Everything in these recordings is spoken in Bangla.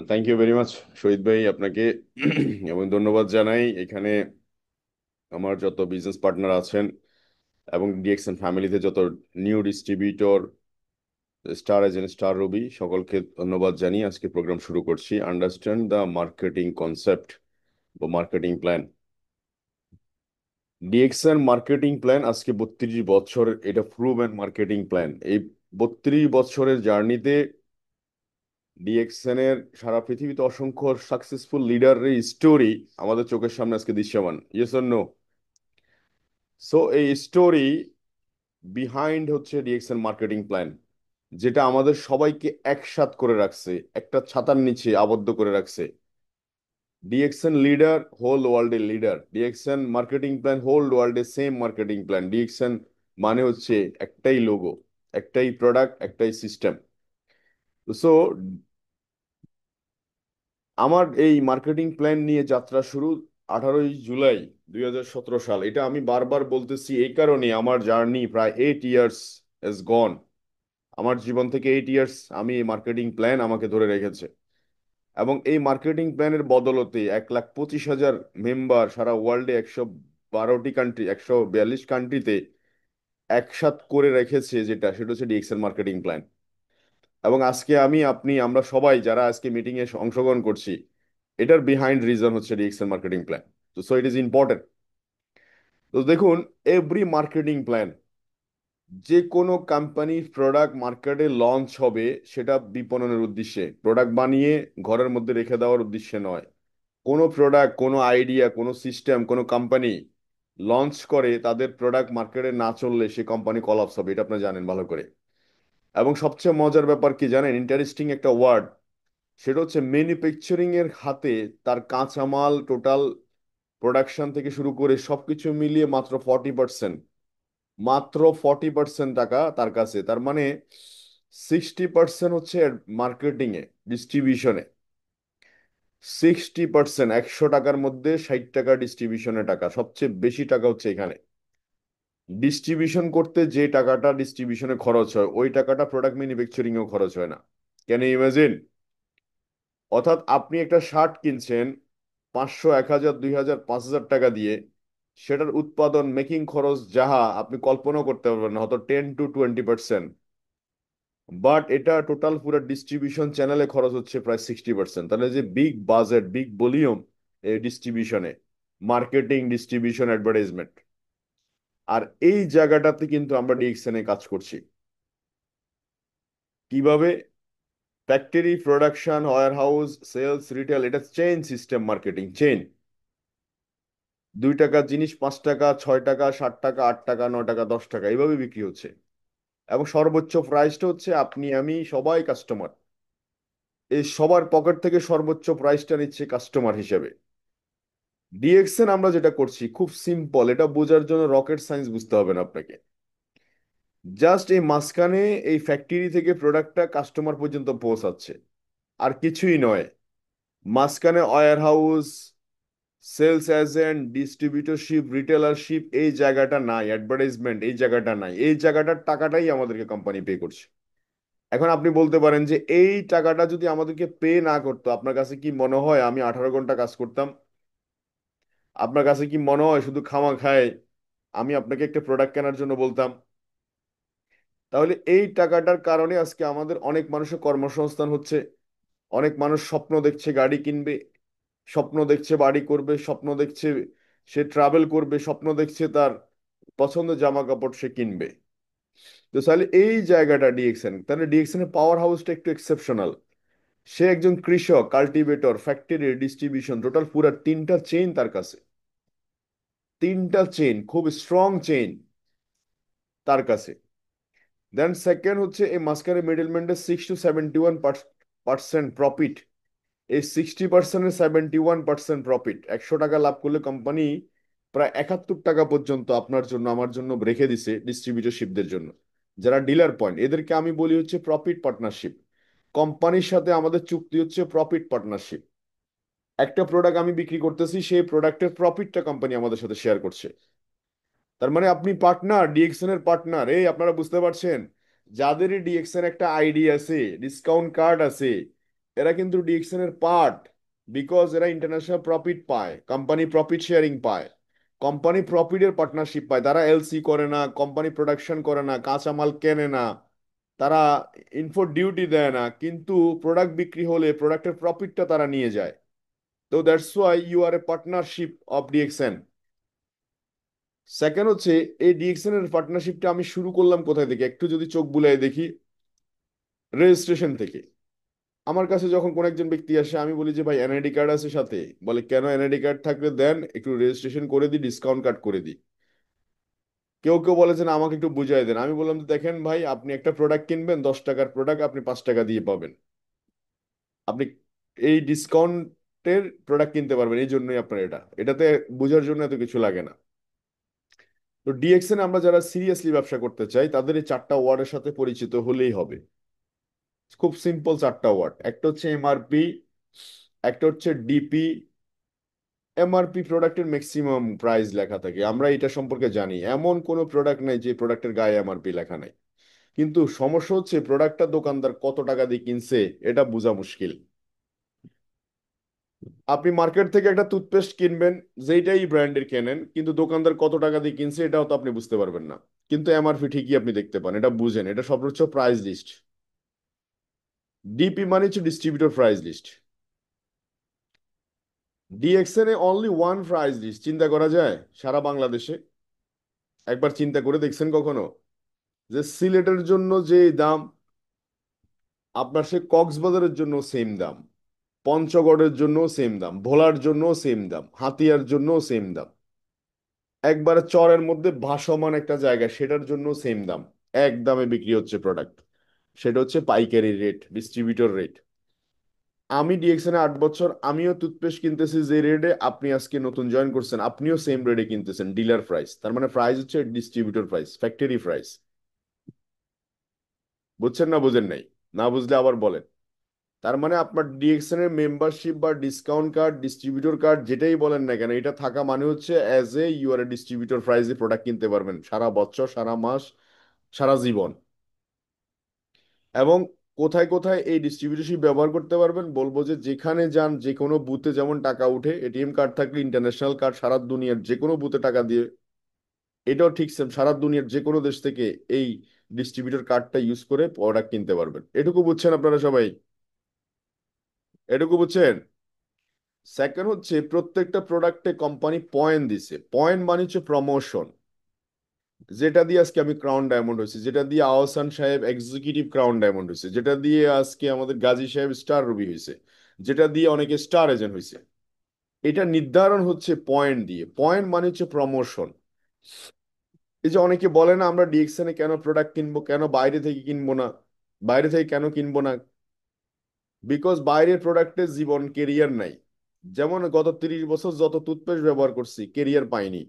থ্যাংক ইউ ভেরি মাচ শহীদ ভাই আপনাকে এবং ধন্যবাদ জানাই এখানে আমার যত বিজনেস পার্টনার আছেন এবং ডিএক্সএন ফ্যামিলিতে যত new distributor star agent star Rabi সকলকে ধন্যবাদ জানিয়ে আজকে প্রোগ্রাম শুরু করছি আন্ডারস্ট্যান্ড দ্য মার্কেটিং কনসেপ্ট বা marketing plan. DXN marketing plan আজকে 32 বছর, এটা প্রুভেন মার্কেটিং প্ল্যান। এই 32 বছরের জার্নিতে ডিএক্সএন এর সারা পৃথিবীতে অসংখ্য সাকসেসফুল লিডারের স্টোরি আমাদের চোখের সামনে আজকে দৃশ্যমান। Yes or no? সো এই স্টোরি বিহাইন্ড হচ্ছে ডিএক্সএন মার্কেটিং প্ল্যান, যেটা আমাদের সবাইকে একসাথ করে রাখছে, একটা ছাতার নিচে আবদ্ধ করে রাখছে। ডিএক্সএন লিডার, হোল ওয়ার্ল্ডের leader. DXN marketing plan, whole ওয়ার্ল্ডের সেম মার্কেটিং প্ল্যান। ডিএক্সএন মানে হচ্ছে একটাই লোগো, একটাই প্রোডাক্ট, একটাই সিস্টেম। সো আমার এই মার্কেটিং প্ল্যান নিয়ে যাত্রা শুরু 18ই জুলাই 2017 সাল। এটা আমি বারবার বলতেছি এই কারণে, আমার জার্নি প্রায় 8 ইয়ার্স এস গন। আমার জীবন থেকে 8 ইয়ার্স আমি এই মার্কেটিং প্ল্যান আমাকে ধরে রেখেছে। এবং এই মার্কেটিং প্ল্যানের বদলতে 1,25,000 মেম্বার সারা ওয়ার্ল্ডে 112টি কান্ট্রি, 142 কান্ট্রিতে একসাথ করে রেখেছে, সেটা হচ্ছে ডিএক্সএল মার্কেটিং প্ল্যান। এবং আজকে আপনি আমরা সবাই যারা আজকে মিটিং এ অংশগ্রহণ করছি, এটার বিহাইন্ড রিজন হচ্ছে ডিএক্সএল মার্কেটিং প্ল্যান। তো সো ইট ইজ ইম্পর্টেন্ট। তো দেখুন, এভরি মার্কেটিং প্ল্যান, যে কোনো কোম্পানির প্রোডাক্ট মার্কেটে লঞ্চ হবে সেটা বিপণনের উদ্দেশ্যে, প্রোডাক্ট বানিয়ে ঘরের মধ্যে রেখে দেওয়ার উদ্দেশ্যে নয়। কোনো প্রোডাক্ট, কোনো আইডিয়া, কোনো সিস্টেম, কোনো কোম্পানি লঞ্চ করে তাদের প্রোডাক্ট মার্কেটে না চললে সে কোম্পানি কলাপস হবে, এটা আপনি জানেন ভালো করে। এবং সবচেয়ে মজার ব্যাপার কি জানেন, ইন্টারেস্টিং একটা ওয়ার্ড, সেটা হচ্ছে ম্যানুফ্যাকচারিং এর হাতে তার কাঁচামাল টোটাল প্রোডাকশন থেকে শুরু করে সবকিছু মিলিয়ে মাত্র 40% টাকা তার কাছে। তার মানে 60% হচ্ছে মার্কেটিং এ, ডিস্ট্রিবিউশনে। 60%, 100 টাকার মধ্যে 60 টাকা ডিস্ট্রিবিউশনের টাকা, সবচেয়ে বেশি টাকা হচ্ছে এখানে। ডিস্ট্রিবিউশন করতে যে টাকাটা ডিস্ট্রিবিউশনে খরচ হয়, ওই টাকাটা প্রোডাক্ট ম্যানুফ্যাকচারিং এও খরচ হয় না। Can you imagine? অর্থাৎ আপনি একটা শার্ট কিনছেন 500, 1,000, 2,000, 5,000 টাকা দিয়ে, সেটার উৎপাদন মেকিং খরচ যাহা আপনি কল্পনাও করতে পারবেন না, হয়তো 10 to 20%। বাট এটা টোটাল পুরো ডিস্ট্রিবিউশন চ্যানেলে খরচ হচ্ছে প্রায় 60%। তাহলে যে বিগ বাজেট, বিগ ভলিউম এই ডিস্ট্রিবিউশনে, মার্কেটিং, ডিস্ট্রিবিউশন, অ্যাডভার্টাইজমেন্ট। আর এই জায়গাটাতে কিন্তু আমরা ডিএক্সএন এ কাজ করছি। কিভাবে? Factory, production, warehouse, sales, retail, এটা চেইন সিস্টেম মার্কেটিং, চেইন। 2 টাকার জিনিস 5 টাকা, 6 টাকা, 7 টাকা, 8 টাকা, 9 টাকা, 10 টাকা এইভাবে বিক্রি হচ্ছে। এবং সর্বোচ্চ প্রাইসটা হচ্ছে আপনি আমি সবাই কাস্টমার, এই সবার পকেট থেকে সর্বোচ্চ প্রাইসটা নিচ্ছে কাস্টমার হিসেবে। ডিএক্সএন আমরা যেটা করছি খুব সিম্পল, এটা বোঝার জন্য রকেট সায়েন্স বুঝতে হবে না আপনাকে। জাস্ট এই মাঝখানে এই ফ্যাক্টরি থেকে প্রোডাক্টটা কাস্টমার পর্যন্ত পৌঁছাচ্ছে, আর কিছুই নয়। মাঝখানে warehouse, sales agent, distributorship, retailership এই জায়গাটা নাই, অ্যাডভার্টাইজমেন্ট এই জায়গাটা নাই, এই জায়গাটার টাকাটাই আমাদেরকে কোম্পানি পে করছে। এখন আপনি বলতে পারেন যে এই টাকাটা যদি আমাদেরকে পে না করতো, আপনার কাছে কি মনে হয় আমি 18 ঘন্টা কাজ করতাম? আপনার কাছে কি মনে হয় শুধু খামা খায় আমি আপনাকে একটা প্রোডাক্ট কেনার জন্য বলতাম? তাহলে এই টাকাটার কারণে আজকে আমাদের অনেক মানুষের কর্মসংস্থান হচ্ছে, অনেক মানুষ স্বপ্ন দেখছে গাড়ি কিনবে, স্বপ্ন দেখছে বাড়ি করবে, স্বপ্ন দেখছে সে ট্রাভেল করবে, স্বপ্ন দেখছে তার পছন্দের জামা কাপড় সে কিনবে। তো তাহলে এই জায়গাটা ডিএক্সএন, তাহলে ডিএক্সএন এর পাওয়ার হাউসটা একটু এক্সেপশনাল। সে একজন কৃষক, কাল্টিভেটর, ফ্যাক্টরি, ডিস্ট্রিবিউশন, টোটাল পুরো তিনটা চেইন তার কাছে। তিনটা চেইন, খুব স্ট্রং চেইন তার কাছে। দেন সেকেন্ড হচ্ছে এই মাঝখানে মিডলম্যানের 60 to 71% প্রফিট। এই 60%-এর 71% প্রফিট, 100 টাকা লাভ করলে কোম্পানি প্রায় 71 টাকা পর্যন্ত আপনার জন্য আমার জন্য রেখে দিছে ডিস্ট্রিবিউটরশিপদের জন্য, যারা ডিলার পয়েন্ট, এদেরকে আমি বলি হচ্ছে প্রফিট পার্টনারশিপ। কোম্পানির সাথে আমাদের চুক্তি হচ্ছে প্রফিট পার্টনারশিপ। একটা প্রোডাক্ট আমি বিক্রি করতেছি, সেই প্রোডাক্টের প্রফিটটা কোম্পানি আমাদের সাথে শেয়ার করছে। তার মানে আপনি পার্টনার, ডিএক্সএন এর পার্টনার। এই আপনারা বুঝতে পারছেন, যাদেরই ডিএক্সএন একটা আইডি আছে, ডিসকাউন্ট কার্ড আছে, এরা কিন্তু ডিএক্সএন এর পার্ট, বিকজ এরা ইন্টারন্যাশনাল প্রফিট পায়, কোম্পানি প্রফিট শেয়ারিং পায়, কোম্পানি প্রফিটের পার্টনারশিপ পায়। তারা এলসি করে না, কোম্পানি প্রোডাকশন করে না, কাঁচামাল কেনে না, তারা ইনফো ডিউটি দেয় না, কিন্তু প্রোডাক্ট বিক্রি হলে প্রোডাক্টের প্রফিটটা তারা নিয়ে যায়। তো that's why you are a partnership of DXN. Second হচ্ছে, এই ডিএক্সএন এর পার্টনারশিপটা আমি শুরু করলাম কোথায় থেকে, একটু যদি চোখ বুলাই দেখি, রেজিস্ট্রেশন থেকে। আমার কাছে যখন কোন একজন ব্যক্তি আসে, আমি বলি যে ভাই এনআইডি কার্ড আছে সাথে? বলে কেন, এনআইডি কার্ড থাকলে দেন, একটু রেজিস্ট্রেশন করে দিই, ডিসকাউন্ট কার্ড করে দিই। কেউ কেউ বলে যে না, আমাকে একটু বুঝাই দেন। আমি বললাম যে দেখেন ভাই, আপনি একটা প্রোডাক্ট কিনবেন, 10 টাকার প্রোডাক্ট আপনি 5 টাকা দিয়ে পাবেন। আপনি এই ডিসকাউন্টের প্রোডাক্ট কিনতে পারবেন, এই জন্যই আপনার এটা, এটাতে বোঝার জন্য এত কিছু লাগে না। তো ডিএক্সএন আমরা যারা সিরিয়াসলি ব্যবসা করতে চাই, তাদের এই 4টা ওয়ার্ডের সাথে পরিচিত হলেই হবে। খুব সিম্পল 4টা ওয়ার্ড। একটা হচ্ছে এমআরপি, একটা হচ্ছে ডিপি। এমআরপি প্রোডাক্টের ম্যাক্সিমাম প্রাইস লেখা থাকে, আমরা এটা সম্পর্কে জানি। এমন কোনো প্রোডাক্ট নাই যে প্রোডাক্টের গায়ে এমআরপি লেখা নাই। কিন্তু সমস্যা হচ্ছে প্রোডাক্টটা দোকানদার কত টাকা দিয়ে কিনছে এটা বোঝা মুশকিল। আপনি মার্কেট থেকে একটা টুথপেস্ট কিনবেন, যেইটাই ব্র্যান্ডের কেনেন, কিন্তু দোকানদার কত টাকা দিয়ে কিনছে এটাও তো আপনি বুঝতে পারবেন না। কিন্তু এমআরপি ঠিকই আপনি দেখতে পান, এটা বুঝেন, এটা সর্বোচ্চ প্রাইস লিস্ট। ডিপি মানে হচ্ছে distributor price list. DXN A only one price list, চিন্তা করা যায় সারা বাংলাদেশে? একবার চিন্তা করে দেখছেন কখনো যে সিলেটের জন্য যে দাম, আপনার সে কক্সবাজারের জন্য সেম দাম, পঞ্চগড়ের জন্য সেম দাম, ভোলার জন্য সেম দাম, হাতিয়ার জন্য সেম দাম, একবারে চরের মধ্যে ভাসমান একটা জায়গা সেটার জন্য সেম দাম। এক দামে বিক্রি হচ্ছে প্রোডাক্ট, সেটা হচ্ছে পাইকারি রেট, ডিস্ট্রিবিউটর রেট। আমি ডিএক্সএন 8 বছর, আমিও টুথপেস্ট কিনতেছি যে রেটে, আপনি আজকে নতুন জয়েন করছেন আপনিও সেম রেটে কিনতেছেন, ডিলার প্রাইস। তার মানে প্রাইস হচ্ছে ডিস্ট্রিবিউটর প্রাইস, ফ্যাক্টরি প্রাইস। বুঝছেন না বুঝেন নাই? না বুঝলে আবার বলেন। তার মানে আপনার ডিএক্সএন এর মেম্বারশিপ বা ডিসকাউন্ট কার্ড, ডিস্ট্রিবিউটর কার্ড, যেটাই বলেন না কেন, এটা থাকা মানে হচ্ছে as a you are a distributor প্রাইসে প্রোডাক্ট কিনতে পারবেন সারা বছর, সারা মাস, সারা জীবন। এবং কোথায় কোথায় এই ডিস্ট্রিবিউটরশিপ ব্যবহার করতে পারবেন বলবো, যে যেখানে যান, যে কোনো বুথে যেমন টাকা উঠে, এটিএম কার্ড থাকলে ইন্টারন্যাশনাল কার্ড, সারা দুনিয়ার যে কোনো বুথে টাকা দিয়ে, এটাও ঠিক সেম, সারা দুনিয়ার যে কোনো দেশ থেকে এই ডিস্ট্রিবিউটর কার্ডটা ইউজ করে প্রোডাক্ট কিনতে পারবেন। এটুকু বুঝছেন আপনারা সবাই? এটুকু বুঝছেন? সেকেন্ড হচ্ছে, প্রত্যেকটা প্রোডাক্টে কোম্পানি পয়েন্ট দিছে। পয়েন্ট মানে হচ্ছে প্রমোশন। যেটা দিয়ে আজকে আমি ক্রাউন ডায়মন্ড হয়েছে, যেটা দিয়ে আহসান সাহেব এক্সিকিউটিভ ক্রাউন ডায়মন্ড হয়েছে, যেটা দিয়ে আজকে আমাদের গাজী সাহেব স্টার রুবি হয়েছে, যেটা দিয়ে অনেকে স্টার এজেন্ট হয়েছে, এটা নির্ধারণ হচ্ছে পয়েন্ট দিয়ে। পয়েন্ট মানে হচ্ছে প্রমোশন। এই যে অনেকে বলে না, আমরা ডিএক্সএন এ কেন প্রোডাক্ট কিনবো, কেন বাইরে থেকে কিনবো না, বাইরে থেকে কেন কিনবো না? বিকজ বাইরের প্রোডাক্টের জীবন কেরিয়ার নাই। যেমন গত 30 বছর যত টুথপেস্ট ব্যবহার করছি, কেরিয়ার পাইনি।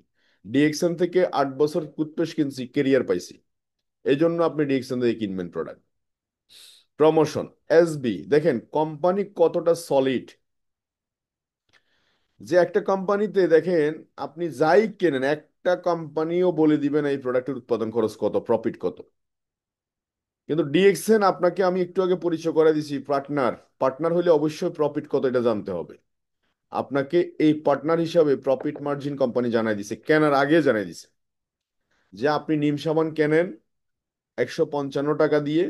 ডিএক্সএন থেকে 8 বছর টুথপেস্ট কিনছি, কেরিয়ার পাইছি। এই জন্য আপনি ডিএক্সএন থেকে কিনবেন প্রোডাক্ট। প্রমোশন, এসবি, দেখেন কোম্পানি কতটা সলিড। যে একটা কোম্পানিতে দেখেন, আপনি যাই কেনেন, একটা কোম্পানিও বলে দিবে না এই প্রোডাক্টের উৎপাদন খরচ কত, প্রফিট কত। কিন্তু ডিএক্সএন আপনাকে, আমি একটু আগে পরিচয় করে দিছি, পার্টনার। পার্টনার হলে অবশ্যই প্রফিট কত এটা জানতে হবে। আপনাকে এই পার্টনার হিসাবে প্রফিট মার্জিন কোম্পানি জানাই দিছে, কেনার আগে জানাই দিছে, যে আপনি নিম সাবান কেনেন 155 টাকা দিয়ে,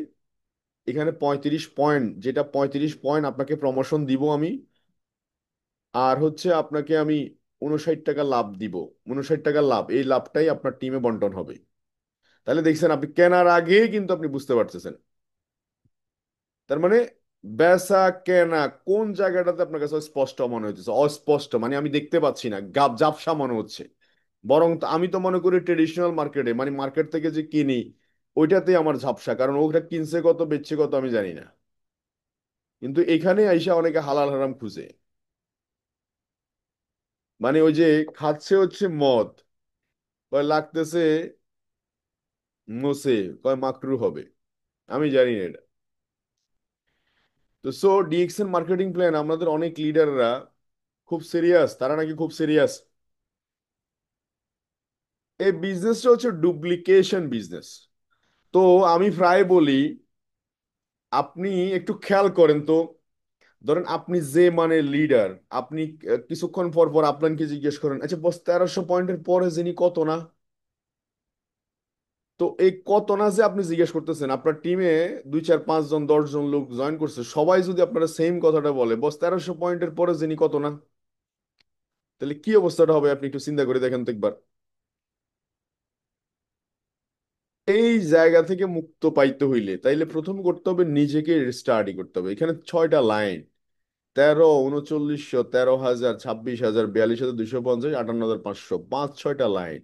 এখানে 35 পয়েন্ট, যেটা 35 পয়েন্ট আপনাকে প্রমোশন দিব আমি, আর হচ্ছে আপনাকে আমি 59 টাকা লাভ দিব। 59 টাকা লাভ, এই লাভটাই আপনার টিমে বন্টন হবে। তাহলে দেখছেন, আপনি কেনার আগে কিন্তু আপনি বুঝতে পারতেছেন। তার মানে বেচা কেনা কোন জায়গাটাতে আপনার কাছে স্পষ্ট মনে হইতেছে? অস্পষ্ট মানে আমি দেখতে পাচ্ছি না, ঝাপসা মনে হচ্ছে। বরং আমি তো মনে করি ট্রেডিশনাল মার্কেটে, মানে মার্কেট থেকে যে কিনি, ওইটাতে আমার ঝাপসা, কারণ ওটা কিনছে কত বেচছে কত আমি জানি না। কিন্তু এখানে আইসা অনেকে হালাল হারাম খুঁজে। মানে ওই যে খাচ্ছে হচ্ছে মদ, কয় লাগতেছে মোসে, কয় মাকরু হবে, আমি জানি না এটা। তো সো ডিএক্সএন মার্কেটিং প্ল্যান, আমাদের অনেক লিডাররা খুব সিরিয়াস, তারা নাকি খুব সিরিয়াস। এই বিজনেসটা হচ্ছে ডুপ্লিকেশন বিজনেস। তো আমি প্রায় বলি, আপনি একটু খেয়াল করেন তো, ধরেন আপনি যে মানে লিডার, আপনি কিছুক্ষণ পর পর আপনাকে জিজ্ঞেস করেন, আচ্ছা বস 1300 পয়েন্টের পরে যিনি কত না? তো এই কত না যে আপনি জিজ্ঞেস করতেছেন, আপনার টিমে 2 4 5 জন 10 জন লোক জয়েন করছে, সবাই যদি আপনারা সেম কথাটা বলে, বস 1300 পয়েন্টের পরে যিনি কত না, তাহলে কি অবস্থাটা হবে আপনি একটু চিন্তা করে দেখেন তো একবার। এই জায়গা থেকে মুক্ত পাইতে হইলে তাইলে প্রথম করতে হবে নিজেকে স্টাডি করতে হবে। এখানে 6টা লাইন: 13, 3900, 13,000, 26,000, 42,250, 58,500, 5 6টা লাইন।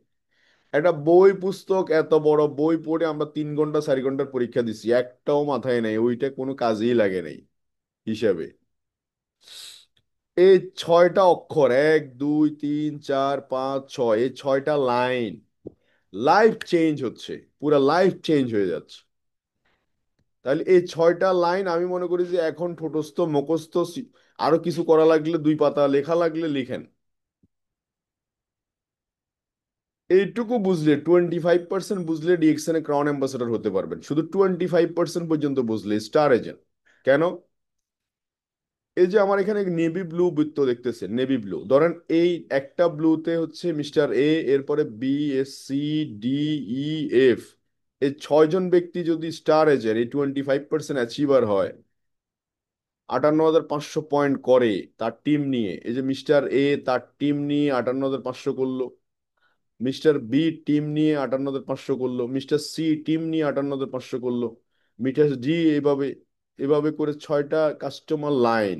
একটা বই পুস্তক এত বড় বই পড়ে আমরা 3 ঘন্টা 4 ঘন্টার পরীক্ষা দিছি, একটাও মাথায় নাই, ওইটা কোনো কাজেই লাগে নাই হিসাবে। এই 6টা অক্ষর, 1 2 3 4 5 6, এই 6টা লাইন, লাইফ চেঞ্জ হচ্ছে, পুরা লাইফ চেঞ্জ হয়ে যাচ্ছে। তাহলে এই 6টা লাইন আমি মনে করি যে এখন ঠোঁটস্থ মুখস্থ আরো কিছু করা লাগলে 2 পাতা লেখা লাগলে লিখেন। এইটুকু বুঝলে, 25% বুঝলে ডিএক্সএন এ ক্রাউন অ্যাম্বাসেডর হতে পারবেন, শুধু 25% পর্যন্ত বুঝলে স্টার এজেন্ট। কেন? এই যে আমার এখানে নেভি ব্লু বৃত্ত দেখতেছেন, নেভি ব্লু ধরেন, এই একটা ব্লুতে হচ্ছে মিস্টার এ, এরপরে বি, এস, সি, ডি, ই, এফ, এই 6 জন ব্যক্তি যদি স্টার এজেন্ট এই 25% অ্যাচিভার হয়, 58,500 পয়েন্ট করে তার টিম নিয়ে, এই যে মিস্টার এ তার টিম নিয়ে 58,500 করলো, মিস্টার বি টিম নিয়ে 58,500 করলো, মিস্টার সি টিম নিয়ে 58,500 করলো, মিস্টার ডি, এভাবে এভাবে করে 6টা কাস্টমার লাইন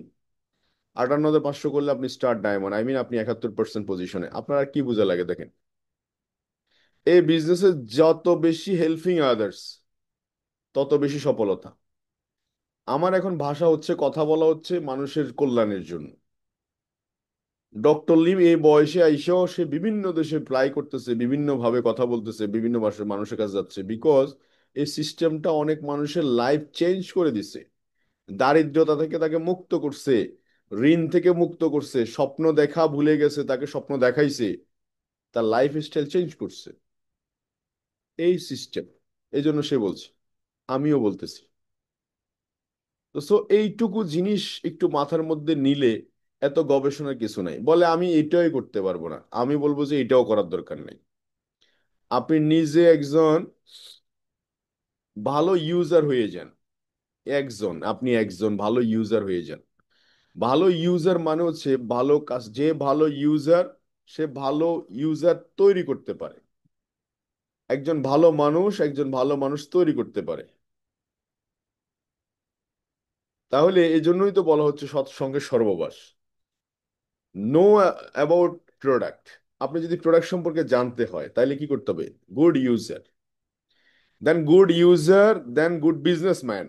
58,500 করলে আপনি স্টার ডায়মন্ড, আই মিন আপনি 71% পজিশনে। আপনার আর কি বোঝা লাগে দেখেন, এই বিজনেসে যত বেশি হেল্পিং আদার্স তত বেশি সফলতা। আমার এখন ভাষা হচ্ছে, কথা বলা হচ্ছে মানুষের কল্যাণের জন্য। ডক্টর লিম এই বয়সে আইসাও সে বিভিন্ন দেশে প্লাই করতেছে, বিভিন্ন ভাবে কথা বলতেছে, বিভিন্ন ভাষার মানুষের কাছে যাচ্ছে, বিকজ এই সিস্টেমটা অনেক মানুষের লাইফ চেঞ্জ করে দিছে। দারিদ্রতা থেকে তাকে মুক্ত করছে, ঋণ থেকে মুক্ত করছে, স্বপ্ন দেখা ভুলে গেছে, তাকে স্বপ্ন দেখাইছে, তার লাইফ স্টাইল চেঞ্জ করছে এই সিস্টেম। এই জন্য সে বলছে, আমিও বলতেছি। তো সো এইটুকু জিনিস একটু মাথার মধ্যে নিলে এত গবেষণার কিছু নাই। বলে আমি এটাই করতে পারবো না, আমি বলবো যে এটাও করার দরকার নেই। আপনি নিজে একজন ভালো ইউজার হয়ে যান, আপনি একজন ভালো ইউজার হয়ে যান। ভালো ইউজার মানে হচ্ছে ভালো কাজ, যে ভালো ইউজার সে ভালো ইউজার তৈরি করতে পারে। একজন ভালো মানুষ তৈরি করতে পারে। তাহলে এই জন্যই তো বলা হচ্ছে সৎসঙ্গের সর্ববাস। No about product. আপনি যদি প্রোডাক্ট সম্পর্কে জানতে হয় তাহলে কি করতে হবে? গুড ইউজার, দেন গুড বিজনেসম্যান।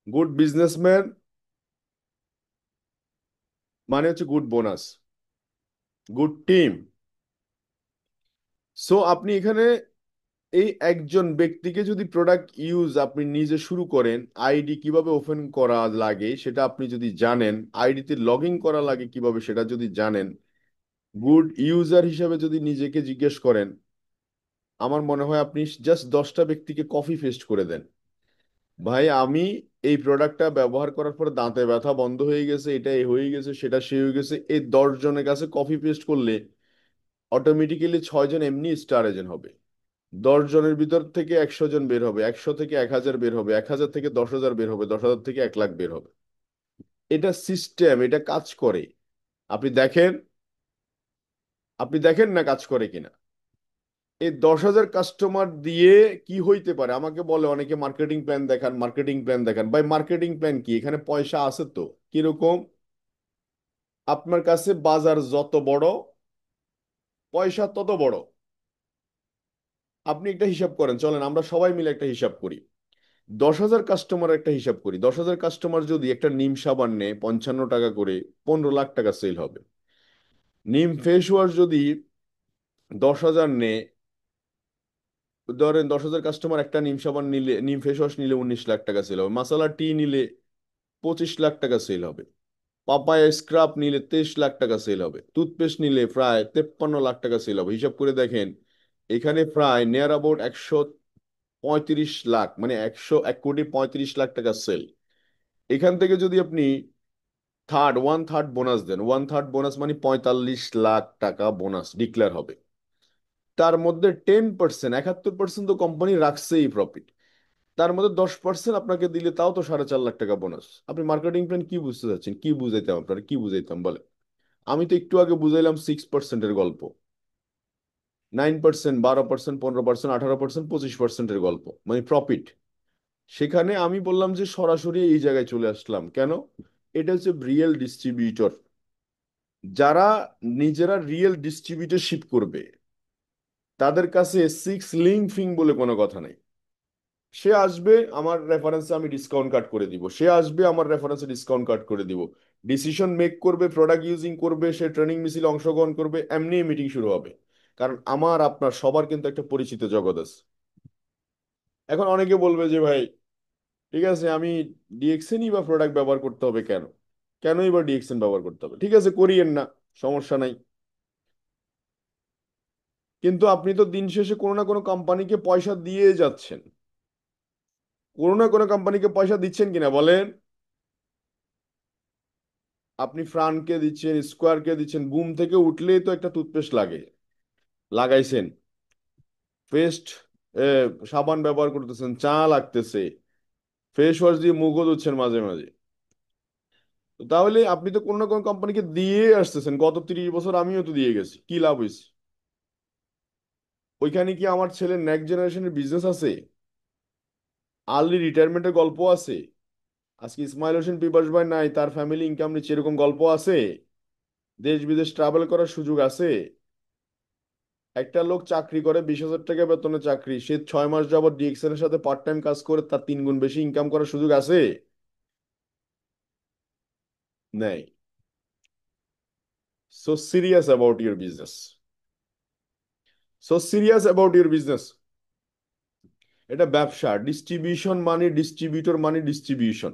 গুড বিজনেসম্যান মানে হচ্ছে good bonus, good team. So আপনি এখানে এই একজন ব্যক্তিকে যদি প্রোডাক্ট ইউজ আপনি নিজে শুরু করেন, আইডি কিভাবে ওপেন করা লাগে সেটা আপনি যদি জানেন, আইডিতে লগ ইন করা লাগে কিভাবে সেটা যদি জানেন, গুড ইউজার হিসেবে যদি নিজেকে জিজ্ঞেস করেন, আমার মনে হয় আপনি জাস্ট 10টা ব্যক্তিকে কপি পেস্ট করে দেন, ভাই আমি এই প্রোডাক্টটা ব্যবহার করার পরে দাঁতে ব্যথা বন্ধ হয়ে গেছে, এটা এ হয়ে গেছে, সেটা সে হয়ে গেছে, এই 10 জনের কাছে কপি পেস্ট করলে অটোমেটিক্যালি 6 জন এমনি স্টার এজেন্ট হবে। 10 জনের ভিতর থেকে 100 জন বের হবে, 100 থেকে 1,000 বের হবে, 1,000 থেকে 10,000 বের হবে, 10,000 থেকে 1,00,000 বের হবে। এটা সিস্টেম, এটা কাজ করে। আপনি দেখেন, আপনি দেখেন না কাজ করে কিনা। এই 10,000 কাস্টমার দিয়ে কি হইতে পারে আমাকে বলে অনেকে, মার্কেটিং প্ল্যান দেখান, মার্কেটিং প্ল্যান দেখান। ভাই মার্কেটিং প্ল্যান কি? এখানে পয়সা আছে তো। কিরকম? আপনার কাছে বাজার যত বড়, পয়সা তত বড়। আপনি একটা হিসাব করেন, চলেন আমরা সবাই মিলে একটা হিসাব করি। 10,000 কাস্টমার একটা হিসাব করি, 10,000 কাস্টমার যদি একটা নিম সাবান নেয় 55 টাকা করে, 15 লাখ টাকা সেল হবে। নিম ফেস ওয়াশ যদি 10,000 নেয়, ধরেন 10,000 কাস্টমার একটা নিম সাবান নিলে, নিম ফেস ওয়াশ নিলে 19 লাখ টাকা সেল হবে। মাসালা টি নিলে 25 লাখ টাকা সেল হবে। পাপায়া স্ক্রাব নিলে 23 লাখ টাকা সেল হবে। টুথপেস্ট নিলে প্রায় 53 লাখ টাকা সেল হবে। হিসাব করে দেখেন, এখানে প্রায় নিয়ার অ্যাবাউট 135 লাখ, মানে 101,35,00,000 টাকা সেল। এখান থেকে যদি আপনি ওয়ান থার্ড বোনাস দেন, ওয়ান থার্ড বোনাস মানে 45 লাখ টাকা বোনাস ডিক্লেয়ার হবে। তার মধ্যে 10%, 71% তো কোম্পানি রাখছেই প্রফিট, তার মধ্যে 10% আপনাকে দিলে তাও তো 4.5 লাখ টাকা বোনাস। আপনি মার্কেটিং প্ল্যান কি বুঝতে চাচ্ছেন? কি বুঝাইতাম আপনারা, কি বুঝাইতাম বলে? আমি তো একটু আগে বুঝাইলাম 6%-এর গল্প, 9%, 12%, 15%, 18%, 25%-এর গল্প, মানে প্রফিট। সেখানে আমি বললাম যে সরাসরি এই জায়গায় চলে আসলাম কেন? এটা হচ্ছে রিয়েল ডিস্ট্রিবিউটর, যারা নিজেরা রিয়েল ডিস্ট্রিবিউটরশিপ করবে, তাদের কাছে সিক্স লিঙ্ক ফিং বলে কোনো কথা নাই। সে আসবে আমার রেফারেন্সে, আমি ডিসকাউন্ট কাট করে দিব। সে আসবে আমার রেফারেন্সে, ডিসকাউন্ট কাট করে দিব। ডিসিশন মেক করবে, প্রোডাক্ট ইউজিং করবে, সে ট্রেনিং মিছিলে অংশগ্রহণ করবে, এমনি মিটিং শুরু হবে। কারণ আমার আপনার সবার কিন্তু একটা পরিচিত জগৎ আছে। এখন অনেকে বলবে যে ভাই, ঠিক আছে, আমি ডিএক্সএনই বা প্রোডাক্ট ব্যবহার করতে হবে কেন? কেনই বা ডিএক্সএন ব্যবহার করতে হবে? ঠিক আছে, করিয়েন না, সমস্যা নাই। কিন্তু আপনি তো দিন শেষে কোনো না কোনো কোম্পানিকে পয়সা দিয়ে যাচ্ছেন। কোনো না কোনো কোম্পানিকে পয়সা দিচ্ছেন কিনা বলেন? আপনি ফ্রানকে দিচ্ছেন, স্কোয়ারকে দিচ্ছেন, ঘুম থেকে উঠলেই তো একটা টুথপেস্ট লাগে, লাগাইছেন। পেস্ট, সাবান ব্যবহার করতেছেন, চা লাগতেছে, ফেস ওয়াশ দিয়ে মুখও ধুচ্ছেন মাঝে মাঝে। তো তাহলে আপনি তো কোনো না কোনো কোম্পানিকে দিয়ে আসতেছেন। গত 30 বছর আমিও তো দিয়ে গেছি, কি লাভ হয়েছে? ওইখানে কি আমার ছেলের নেক্সট জেনারেশনের বিজনেস আছে? আর্লি রিটায়ারমেন্টের গল্প আছে? আজকে ইসমাইল হোসেন বিপাশ ভাই নাই, তার ফ্যামিলি ইনকাম নিচ্ছে, এরকম গল্প আছে? দেশ বিদেশ ট্রাভেল করার সুযোগ আছে? একটা লোক চাকরি করে 20,000 টাকা বেতনে চাকরি, সে 6 মাস যাবত ডিএক্সএন এর সাথে পার্ট টাইম কাজ করে তার 3 গুণ বেশি ইনকাম করার সুযোগ আছে? নেই। So serious about your business, so serious about your business. এটা ব্যবসা। ডিস্ট্রিবিউশন মানে, ডিস্ট্রিবিউটর মানে ডিস্ট্রিবিউশন।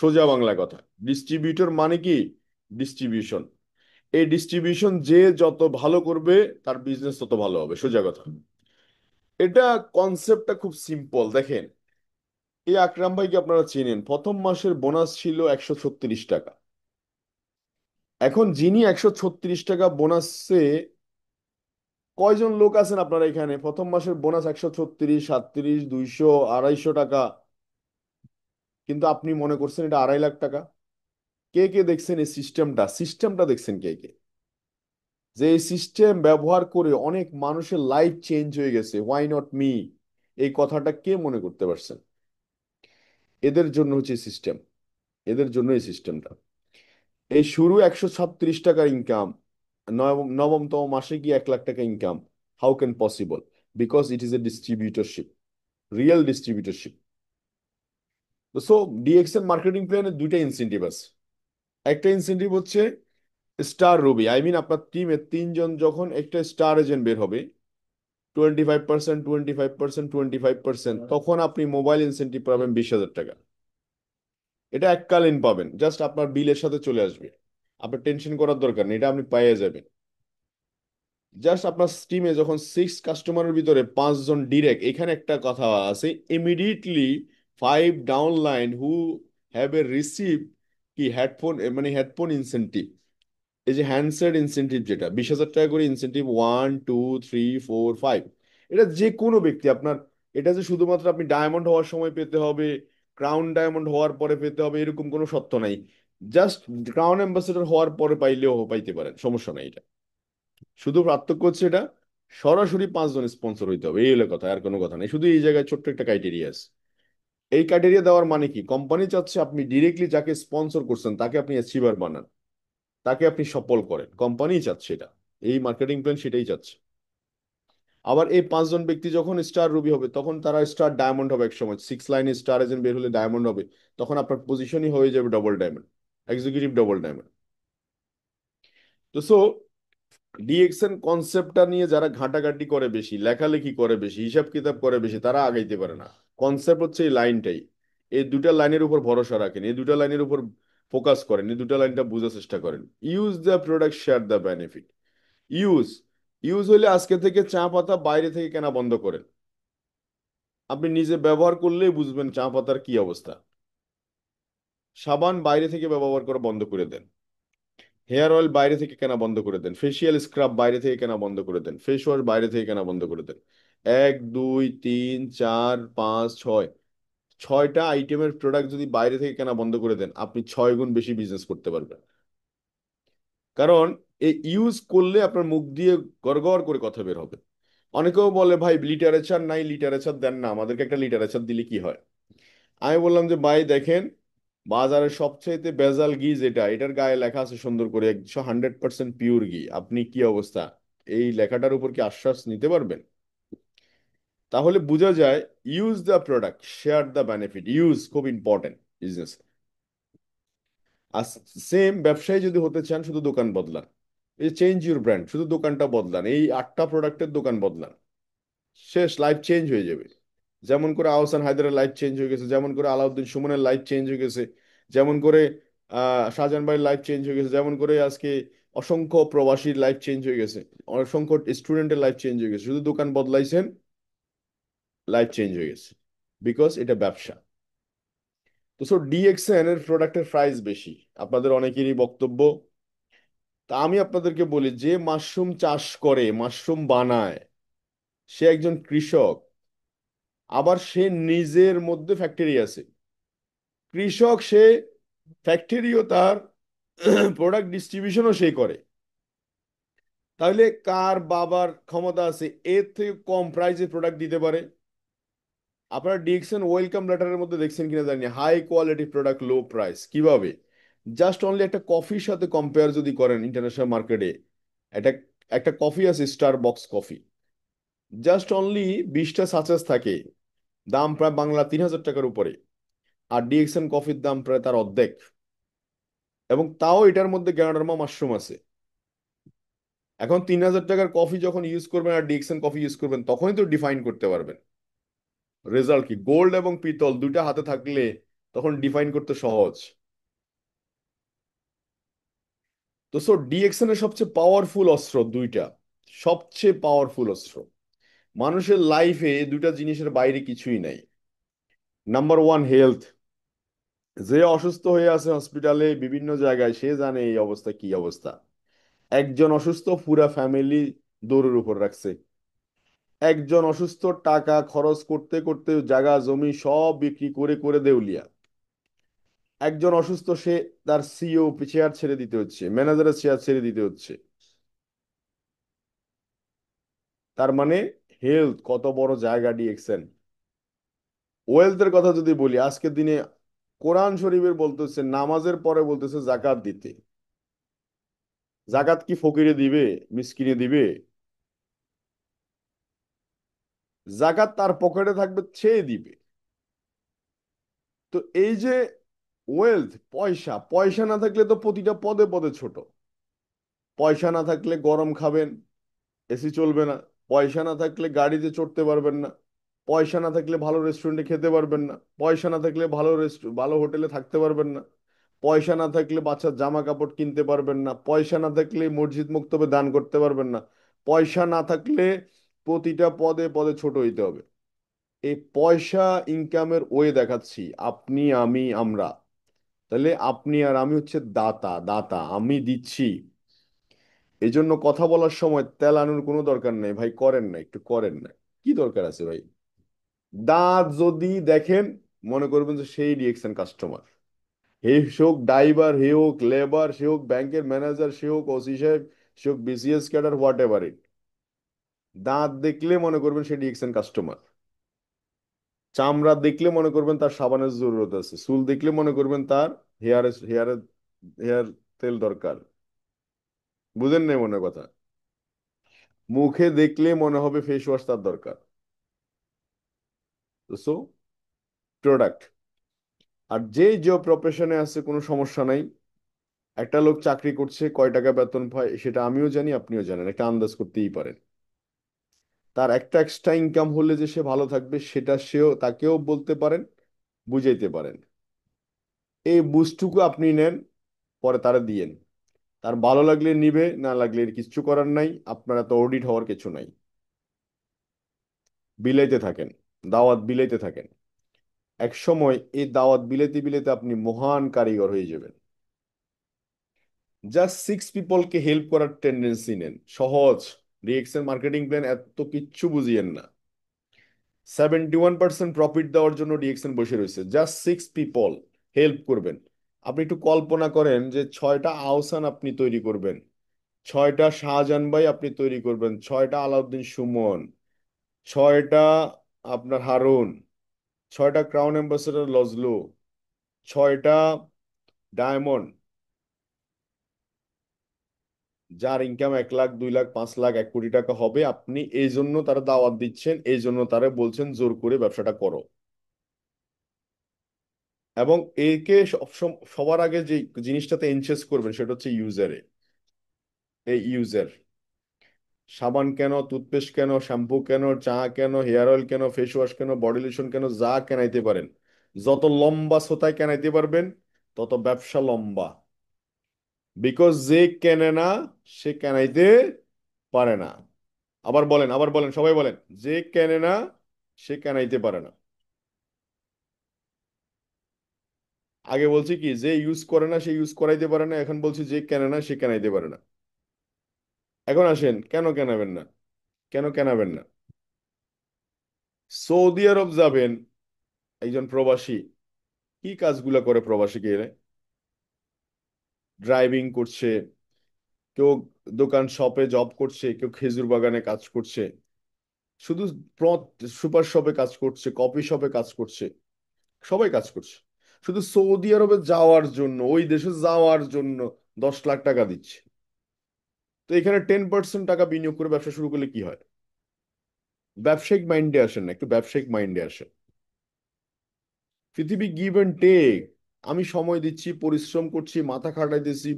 সোজা বাংলা কথা, ডিস্ট্রিবিউটর মানে কি? ডিস্ট্রিবিউশন। এই ডিস্ট্রিবিউশন যে যত ভালো করবে, তার বিজনেস তত ভালো হবে, সোজা কথা। এটা কনসেপ্টটা খুব সিম্পল, দেখেন। এই আকরাম ভাইকে আপনারা চেনেন, প্রথম মাসের বোনাস ছিল 136 টাকা। এখন যিনি 136 টাকা বোনাসে, কয়জন লোক আছেন আপনারা এখানে প্রথম মাসের বোনাস 136, 37, 200, 250 টাকা, কিন্তু আপনি মনে করছেন এটা 2.5 লাখ টাকা? কে কে দেখছেন এই সিস্টেমটা? সিস্টেমটা দেখছেন কে কে? যে এই সিস্টেম ব্যবহার করে অনেক মানুষের লাইফ চেঞ্জ হয়ে গেছে, হোয়াই নট মি? এই কথাটা কে মনে করতে পারছেন? এদের জন্য হচ্ছে সিস্টেম, এদের জন্য এই সিস্টেমটা। এই শুরু 136 টাকার ইনকাম, নবমতম মাসে গিয়ে 1 লাখ টাকা income. How can possible? Because it is a distributorship, real distributorship. So DXN marketing প্ল্যানে দুইটা ইনসেন্টিভ আছে। একটা ইনসেন্টিভ হচ্ছে স্টার রবি, আই মিন আপনার টিমে 3 জন যখন একটা স্টার এজেন্ট বের হবে, 25%, 25%, 25%, তখন আপনি মোবাইল ইনসেন্টিভ পাবেন 20,000 টাকা। এটা এককালীন পাবেন, জাস্ট আপনার বিলের সাথে চলে আসবে। আপনার টেনশন করার দরকার নেই, এটা আপনি পাইয়ে যাবেন। জাস্ট আপনার স্টিমে যখন 6 কাস্টমারের ভিতরে 5 জন ডিরেক্ট, এখানে একটা কথা আছে, immediately 5 downline who have a receive কি হেডফোন, মানে হেডফোন ইনসেন্টিভ, এই যে হ্যান্ডসেট ইনসেন্টিভ, যেটা 20,000 টাকা করে ইনসেন্টিভ, 1, 2, 3, 4, 5। এটা যে কোনো ব্যক্তি আপনার, এটা যে শুধুমাত্র আপনি ডায়মন্ড হওয়ার সময় পেতে হবে, ক্রাউন ডায়মন্ড হওয়ার পরে পেতে হবে, এরকম কোনো শর্ত নাই। জাস্ট ক্রাউন অ্যাম্বাসেডর হওয়ার পরে পাইলেও পাইতে পারেন, সমস্যা নাই এটা। শুধু পার্থক্য হচ্ছে এটা সরাসরি 5 জন স্পন্সর হইতে হবে, এই হলো কথা, আর কোনো কথা নেই। শুধু এই জায়গায় ছোট্ট একটা ক্রাইটেরিয়া আছে। এই ক্রাইটেরিয়া দেওয়ার মানে কি, কোম্পানি চাচ্ছে আপনি ডিরেক্টলি যাকে স্পন্সর করছেন তাকে আপনি অ্যাচিভার বানান, তাকে আপনি সফল করেন, কোম্পানি চাচ্ছে এটা। এই মার্কেটিং প্ল্যান সেটাই চাচ্ছে। আবার এই 5 জন ব্যক্তি যখন স্টার রুবি হবে, তখন তারা স্টার ডায়মন্ড হবে। এক সময় 6 লাইনে স্টার এজেন্ট বের হলে ডায়মন্ড হবে, তখন আপনার পজিশনই হয়ে যাবে double diamond, executive double diamond. তো সো ডিএক্সএন কনসেপ্টটা নিয়ে যারা ঘাটাঘাটি করে বেশি, লেখালেখি করে বেশি, হিসাব কিতাব করে বেশি, তারা আগাইতে পারে না। কনসেপ্ট হচ্ছে এই লাইনটাই। এই দুটা লাইনের উপর ভরসা রাখেন, এই দুটা লাইনের উপর ফোকাস করেন, এই দুটা লাইনটা বোঝার চেষ্টা করেন। Use the product, share the benefit. Use, use হলে আজকে থেকে চা পাতা বাইরে থেকে কেনা বন্ধ করেন। আপনি নিজে ব্যবহার করলেই বুঝবেন চা পাতার কি অবস্থা। সাবান বাইরে থেকে ব্যবহার করা বন্ধ করে দেন, হেয়ার অয়েল বাইরে থেকে কেনা বন্ধ করে দেন, ফেসিয়াল স্ক্রাব বাইরে থেকে কেনা বন্ধ করে দেন, ফেস ওয়াশ বাইরে থেকে কেনা বন্ধ করে দেন। এক, দুই, তিন, চার, পাঁচ, ছয়, ছয়টা আইটেমের প্রোডাক্ট যদি বাইরে থেকে কেনা বন্ধ করে দেন, আপনি 6 গুণ বেশি বিজনেস করতে পারবেন। কারণ এই ইউজ করলে আপনার মুখ দিয়ে গড়গড় করে কথা বের হবে। অনেকেও বলে ভাই লিটারেচার নাই, লিটারেচার দেন না, আমাদেরকে একটা লিটারেচার দিলে কি হয়। আমি বললাম যে ভাই দেখেন, বাজারের সবচাইতে ভেজাল ঘি যেটা, এটার গায়ে লেখা আছে সুন্দর করে 100% পিওর ঘি, আপনি কি অবস্থা, এই লেখাটার উপর কি আশ্বাস নিতে পারবেন? তাহলে বোঝা যায় use the product, share the benefit, use খুব ইম্পর্টেন্ট বিজনেস। আর সেম ব্যবসায়ী যদি হতে চান, শুধু দোকান বদলান, এই চেঞ্জ ইউর ব্র্যান্ড, শুধু দোকানটা বদলান, এই 8টা প্রোডাক্টের দোকান বদলান, শেষ, লাইফ চেঞ্জ হয়ে যাবে। যেমন করে আহসান হায়দারের লাইফ চেঞ্জ হয়ে গেছে, যেমন করে আলাউদ্দিন সুমনের লাইফ চেঞ্জ হয়ে গেছে, যেমন করে শাহজাহান ভাইয়ের লাইফ চেঞ্জ হয়ে গেছে, যেমন করে আজকে অসংখ্য প্রবাসীর লাইফ চেঞ্জ হয়ে গেছে, অসংখ্য স্টুডেন্টের লাইফ চেঞ্জ হয়ে গেছে, শুধু দোকান বদলাইছেন, লাইফ চেঞ্জ হয়ে গেছে, বিকজ এটা ব্যবসা। তো সো ডিএক্সএন এর প্রোডাক্টের প্রাইস বেশি, আপনাদের অনেকেরই বক্তব্য। তা আমি আপনাদেরকে বলি, যে মাশরুম চাষ করে, মাশরুম বানায়, সে একজন কৃষক, আবার সে নিজের মধ্যে ফ্যাক্টরি আছে। কৃষক সে, ফ্যাক্টরিও তার, প্রোডাক্ট ডিস্ট্রিবিউশনও সে করে। তাহলে কার বাবার ক্ষমতা আছে এর থেকে কম প্রাইসে প্রোডাক্ট দিতে পারে? আপনারা ডিএক্সএন ওয়েলকাম লেটারের মধ্যে দেখছেন কিনা জানি, high quality product low price, কিভাবে? জাস্ট অনলি একটা কফির সাথে কম্পেয়ার যদি করেন ইন্টারন্যাশনাল মার্কেটে, একটা একটা কফি আছে star box coffee, just only 20টা সাচেস থাকে, দাম প্রায় বাংলা 3,000 টাকার উপরে। আর ডিএক্সএন কফির দাম প্রায় তার অর্ধেক, এবং তাও এটার মধ্যে গ্যানোডার্মা মাশরুম আছে। এখন 3,000 টাকার কফি যখন ইউজ করবেন আর ডিএক্সএন কফি ইউজ করবেন, তখনই তো ডিফাইন করতে পারবেন রেজাল্ট কি। গোল্ড এবং পিতল দুইটা হাতে থাকলে তখন ডিফাইন করতে সহজ। তো সো ডিএক্সএন এর সবচেয়ে পাওয়ারফুল অস্ত্র দুইটা, সবচেয়ে পাওয়ারফুল অস্ত্র। মানুষের লাইফে এই দুইটা জিনিসের বাইরে কিছুই নাই। Number one, health. যে অসুস্থ হয়ে আছে হসপিটালে বিভিন্ন জায়গায়, সে জানে এই অবস্থা কি অবস্থা। একজন অসুস্থ, পুরা ফ্যামিলি দৌড়ের উপর রাখছে। একজন অসুস্থ, টাকা খরচ করতে করতে জায়গা জমি সব বিক্রি করে করে দেউলিয়া। একজন অসুস্থ, সে তার সিইও চেয়ার ছেড়ে দিতে হচ্ছে, ম্যানেজারের চেয়ার ছেড়ে দিতে হচ্ছে। তার মানে হেলথ কত বড় জায়গা ডিএক্সএন। ওয়েলথের কথা যদি বলি, আজকের দিনে কোরআন শরীফের বলতেছে নামাজের পরে বলতেছে জাকাত দিতে। জাকাত কি ফকিরে দিবে, মিসকিনে দিবে? জাকাত তার পকেটে থাকবে, সে দিবে। তো এই যে ওয়েলথ, পয়সা, পয়সা না থাকলে তো প্রতিটা পদে পদে ছোট। পয়সা না থাকলে গরম খাবেন, এসি চলবে না। পয়সা না থাকলে গাড়িতে চড়তে পারবেন না। পয়সা না থাকলে ভালো রেস্টুরেন্টে খেতে পারবেন না। পয়সা না থাকলে ভালো হোটেলে থাকতে পারবেন না। পয়সা না থাকলে বাচ্চার জামা কাপড় কিনতে পারবেন না। পয়সা না থাকলে মসজিদ মক্তবে দান করতে পারবেন না। পয়সা না থাকলে প্রতিটা পদে পদে ছোট হইতে হবে। এই পয়সা ইনকামের ওয়ে দেখাচ্ছি, আপনি, আমি, আমরা। তাহলে আপনি আর আমি হচ্ছে দাতা, দাতা আমি দিচ্ছি। এই জন্য কথা বলার সময় তেল আনুর কোনো দরকার নেই ভাই, করেন না, একটু করেন না, কি দরকার আছে ভাই? দাঁত যদি দেখেন, মনে করবেন যে সেই রিয়েকশন কাস্টমার। সে হোক ড্রাইভার, হে হোক লেবার, সে হোক ব্যাংকের ম্যানেজার, সে হোক ওসি সাহেব, সে হোক বিসিএস ক্যাডার, হোয়াট এভার ইট, দাঁত দেখলে মনে করবেন সে রিয়েকশন কাস্টমার। চামড়া দেখলে মনে করবেন তার সাবানের জরুরত আছে, চুল দেখলে মনে করবেন তার হেয়ার হেয়ার হেয়ার তেল দরকার। বুঝেন নাই মনে কথা? মুখে দেখলে মনে হবে ফেস ওয়াশ তার দরকার। So product. আর যে যে প্রফেশনে আছে কোনো সমস্যা নাই। একটা লোক চাকরি করছে, কয় টাকা বেতন পায় সেটা আমিও জানি, আপনিও জানেন, একটা আন্দাজ করতেই পারেন। তার একটা এক্সট্রা ইনকাম হলে যে সে ভালো থাকবে, সেটা তাকেও বলতে পারেন, বুঝাইতে পারেন। এই বুঝটুকু আপনি নেন, পরে তারা দিয়েন। তার ভালো লাগলে নিবে, না লাগলে এর কিচ্ছু করার নাই, আপনারা তো অডিট হওয়ার কিছু নাই। বিলাইতে থাকেন, দাওয়াত বিলাইতে থাকেন। এক সময় এই দাওয়াত বিলাতে বিলাতে আপনি মহান কারিগর হয়ে যাবেন। জাস্ট 6 পিপলকে হেল্প করার টেন্ডেন্সি নেন, সহজ। ডিএক্সএল মার্কেটিং প্ল্যান এত কিচ্ছু বুঝিয়েন না। 71% প্রফিট দেওয়ার জন্য ডিএক্সএল বসে রয়েছে, জাস্ট 6 পিপল হেল্প করবেন। আপনি একটু কল্পনা করেন যে 6টা আহসান আপনি তৈরি করবেন, 6টা শাহজাহান ভাই আপনি তৈরি করবেন, 6টা আলাউদ্দিন সুমন, 6টা আপনার হারুন, 6টা ক্রাউন অ্যাম্বাসেডর লজলু, 6টা ডায়মন্ড, যার ইনকাম 1 লাখ 2 লাখ 5 লাখ 1 কোটি টাকা হবে। আপনি এই জন্য তারা দাওয়াত দিচ্ছেন, এই জন্য তারা বলছেন জোর করে ব্যবসাটা করো। এবং একে সবার আগে যে জিনিসটাতে ইনচেস করবেন সেটা হচ্ছে ইউজারে। এই ইউজার, সাবান কেন, টুথপেস্ট কেন, শ্যাম্পু কেন, চা কেন, হেয়ার অয়েল কেন, ফেস ওয়াশ কেন, বডি লোশন কেন, যা কেনাইতে পারেন, যত লম্বা সোতায় কেনাইতে পারবেন তত ব্যবসা লম্বা। বিকজ যে কেনে না সে কেনাইতে পারে না। আবার বলেন, আবার বলেন, সবাই বলেন, যে কেনে না সে কেনাইতে পারে না। আগে বলছি কি, যে ইউজ করে না সে ইউজ করাইতে পারে না, এখন বলছি যে কেনে না সে কেনাইতে পারে না। এখন আসেন, কেন কেনাবেন না? কেন কেনাবেন না? সৌদি আরব যাবেন, একজন প্রবাসী কি কাজগুলা করে প্রবাসী গেলে? ড্রাইভিং করছে, কেউ দোকান শপে জব করছে, কেউ খেজুর বাগানে কাজ করছে, শুধু সুপার শপে কাজ করছে, কফি শপে কাজ করছে, সবাই কাজ করছে। শুধু সৌদি আরবে যাওয়ার জন্য, ওই দেশে যাওয়ার জন্য 10 লাখ টাকা দিচ্ছে। তো এখানে 10% টাকা বিনিয়োগ করে ব্যবসা শুরু করলে কি হয়? ব্যবসায়িক মাইন্ডে আসেন না, একটু ব্যবসায়িক মাইন্ডে আসেন। পৃথিবী গিভ এন্ড টেক। আমি সময় দিচ্ছি, পরিশ্রম করছি, মাথা খাটাইতেছি,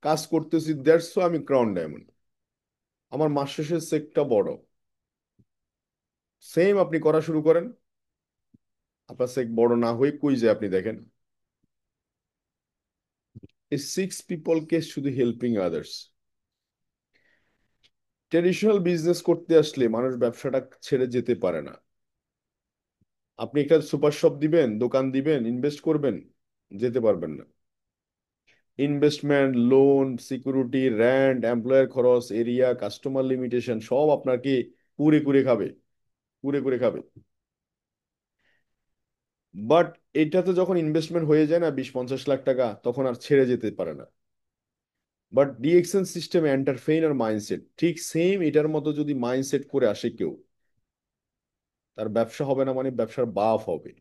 কাজ করতেছি, দ্যাটস আমি ক্রাউন ডায়মন্ড। আমার মাস শেষের চেকটা বড়। সেম আপনি করা শুরু করেন, আপনার চেক বড় না হয়ে কই যায় আপনি দেখেন। এই 6 পিপলকে শুধু হেল্পিং আদার্স। ট্রেডিশনাল বিজনেস করতে আসলে মানুষ ব্যবসাটা ছেড়ে যেতে পারে না। আপনি একটা সুপার শপ দিবেন, দোকান দিবেন, ইনভেস্ট করবেন, যেতে পারবেন না। Investment, loan, security, rent, employer খরচ, এরিয়া, কাস্টমার লিমিটেশন সব আপনাকে কুরে কুরে খাবে, কুরে কুরে খাবে। বাট এটাতে যখন ইনভেস্টমেন্ট হয়ে যায় না 20-50 লাখ টাকা, তখন আর ছেড়ে যেতে পারে না। But DXN system entrepreneur mindset ঠিক সেম এটার মতো যদি মাইন্ডসেট করে আসে কেউ, তার ব্যবসা হবে না মানে ব্যবসার বাপ হবে।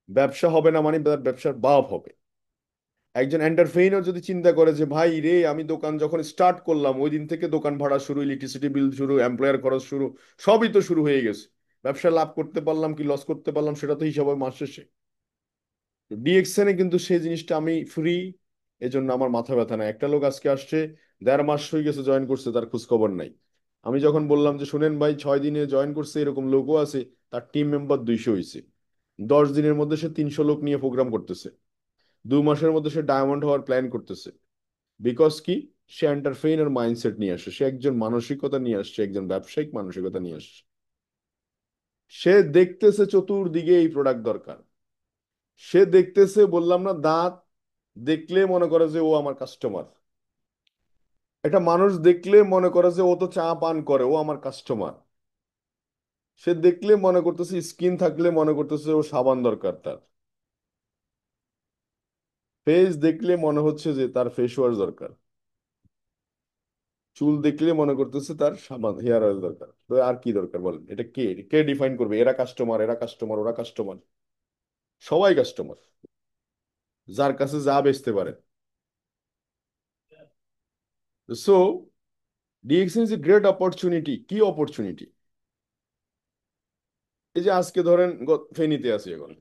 ব্যবসা হবে না মানে তার ব্যবসার বাপ হবে। একজন এন্টারপ্রেনার যদি চিন্তা করে যে ভাই রে, আমি দোকান যখন স্টার্ট করলাম ওই দিন থেকে দোকান ভাড়া শুরু, ইলেকট্রিসিটি বিল শুরু, এমপ্লয়ার খরচ শুরু, সবই তো শুরু হয়ে গেছে। ব্যবসা লাভ করতে পারলাম কি লস করতে পারলাম সেটা তো হিসাব হয় মাস শেষে। ডিএক্সএন এ কিন্তু সেই জিনিসটা আমি ফ্রি, এজন্য আমার মাথা ব্যথা নাই। একটা লোক আজকে আসছে, 1.5 মাস হয়ে গেছে জয়েন করছে, তার খোঁজ খবর নাই। আমি যখন বললাম যে শুনেন ভাই 6 দিনে জয়েন করছে, এরকম লোকও আছে, তার টিম মেম্বার 200 হয়েছে। 10 দিনের মধ্যে সে 300 লোক নিয়ে প্রোগ্রাম করতেছে। 2 মাসের মধ্যে সে ডায়মন্ড হওয়ার প্ল্যান করতেছে। বিকজ কি, সে এন্টারপ্রেনার মাইন্ডসেট নিয়ে আসছে, সে একজন মানসিকতা নিয়ে আসছে, একজন ব্যবসায়িক মানসিকতা নিয়ে আসছে। সে দেখতেছে চতুর্দিকে এই প্রোডাক্ট দরকার। সে দেখতেছে, বললাম না, দাঁত দেখলে মনে করে যে ও আমার কাস্টমার। একটা মানুষ দেখলে মনে করে যে ও তো চা পান করে, ও আমার কাস্টমার। সে দেখলে মনে করতেছে, স্কিন থাকলে মনে করতেছে ও সাবান দরকার তার। ফেস দেখলে মনে হচ্ছে যে তার ফেস ওয়াশ দরকার। চুল দেখলে মনে করতেছে তার সাবান, হেয়ার অয়েল দরকার। তো আর কি দরকার বলেন? এটা কে কে ডিফাইন করবে? এরা কাস্টমার, এরা কাস্টমার, ওরা কাস্টমার, সবাই কাস্টমার, যার কাছে যা বেচতে পারে। So DXN is a great opportunity. কি অপরচুনিটি? এই যে আজকে ধরেন ফেনীতে আছি এখন,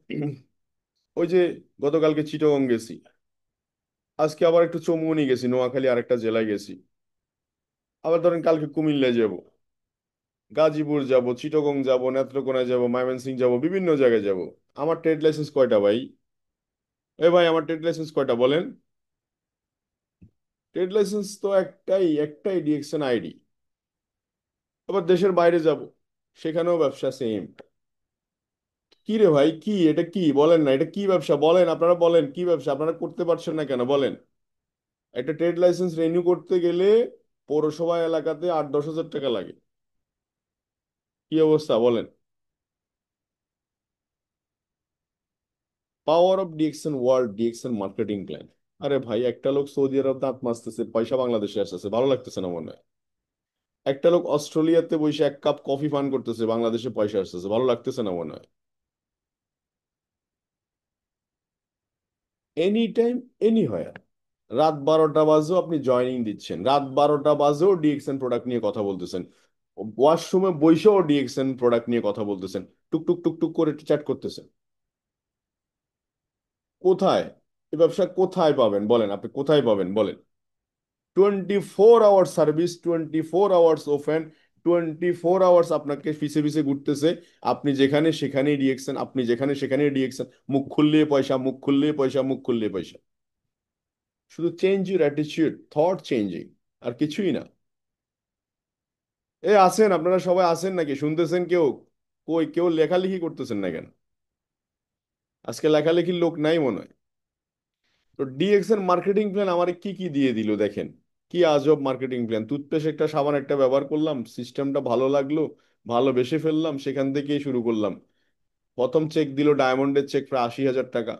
ওই যে গতকালকে চিটাগং গেছি, আজকে আবার একটু চৌমুহনী গেছি, নোয়াখালী আরেকটা জেলায় গেছি, আবার ধরেন কালকে কুমিল্লায় যাব, গাজীপুর যাব, চিটাগং যাব, নেত্রকোনা যাব, ময়মনসিংহ যাব, বিভিন্ন জায়গায় যাব। আমার ট্রেড লাইসেন্স কয়টা ভাই? এ ভাই, আমার ট্রেড লাইসেন্স কয়টা বলেন? ট্রেড লাইসেন্স তো একটাই, একটাই ডিএক্সএন আইডি। আবার দেশের বাইরে যাব, সেখানেও ব্যবসা সেম। কি রে ভাই, কি এটা, কি বলেন না, এটা কি ব্যবসা বলেন, আপনারা বলেন কি ব্যবসা, আপনারা করতে পারছেন না কেন বলেন। একটা ট্রেড লাইসেন্স রিনিউ করতে গেলে পৌরসভা এলাকাতে 8-10 হাজার টাকা লাগে। কি অবস্থা বলেন। Power of DXN world DXN marketing plan. আরে ভাই, একটা লোক সৌদি আরব দাঁত মাজতেছে, পয়সা বাংলাদেশে আসতেছে, ভালো লাগতেছে না মনে হয়। একটা লোক অস্ট্রেলিয়াতে বসে 1 কাপ কফি পান করতেছে, বাংলাদেশে পয়সা আসতেছে, ভালো লাগতেছে না মনে হয়। এনি টাইম, এনি হয়। রাত 12টা বাজেও আপনি জয়নিং দিচ্ছেন, রাত 12টা বাজেও ডিএক্সএন প্রোডাক্ট নিয়ে কথা বলতেছেন, ওয়াশরুমে বসেও ডিএক্সএন প্রোডাক্ট নিয়ে কথা বলতেছেন, টুকটুক টুকটুক করে চ্যাট করতেছেন। কোথায়? এই ব্যবসা কোথায় পাবেন বলেন, আপনি কোথায় পাবেন বলেন। 24 hour service, 24 hours open, 24 hours আপনাকে পিছে পিছে ঘুরতেছে। আপনি যেখানে সেখানেই ডিএক্সএন, আপনি যেখানে সেখানেই ডিএক্সএন, মুখ খুললে পয়সা, মুখ খুললে পয়সা, মুখ খুললে পয়সা। শুধু change your attitude, thought changing, আর কিছুই না। এ আছেন আপনারা সবাই, আছেন নাকি, শুনতেছেন কেউ? কই কেউ লেখালেখি করতেছেন না কেন? আজকে লেখালেখির লোক নাই মনে হয়। তো ডিএক্স এর মার্কেটিং প্ল্যান আমার কি কি দিয়ে দিল দেখেন। কি আজব মার্কেটিং প্ল্যান! টুথপেস্ট একটা, সাবান একটা ব্যবহার করলাম, সিস্টেমটা ভালো লাগলো, ভালোবেসে ফেললাম, সেখান থেকেই শুরু করলাম। প্রথম চেক দিল, ডায়মন্ডের চেক প্রায় 80 হাজার টাকা।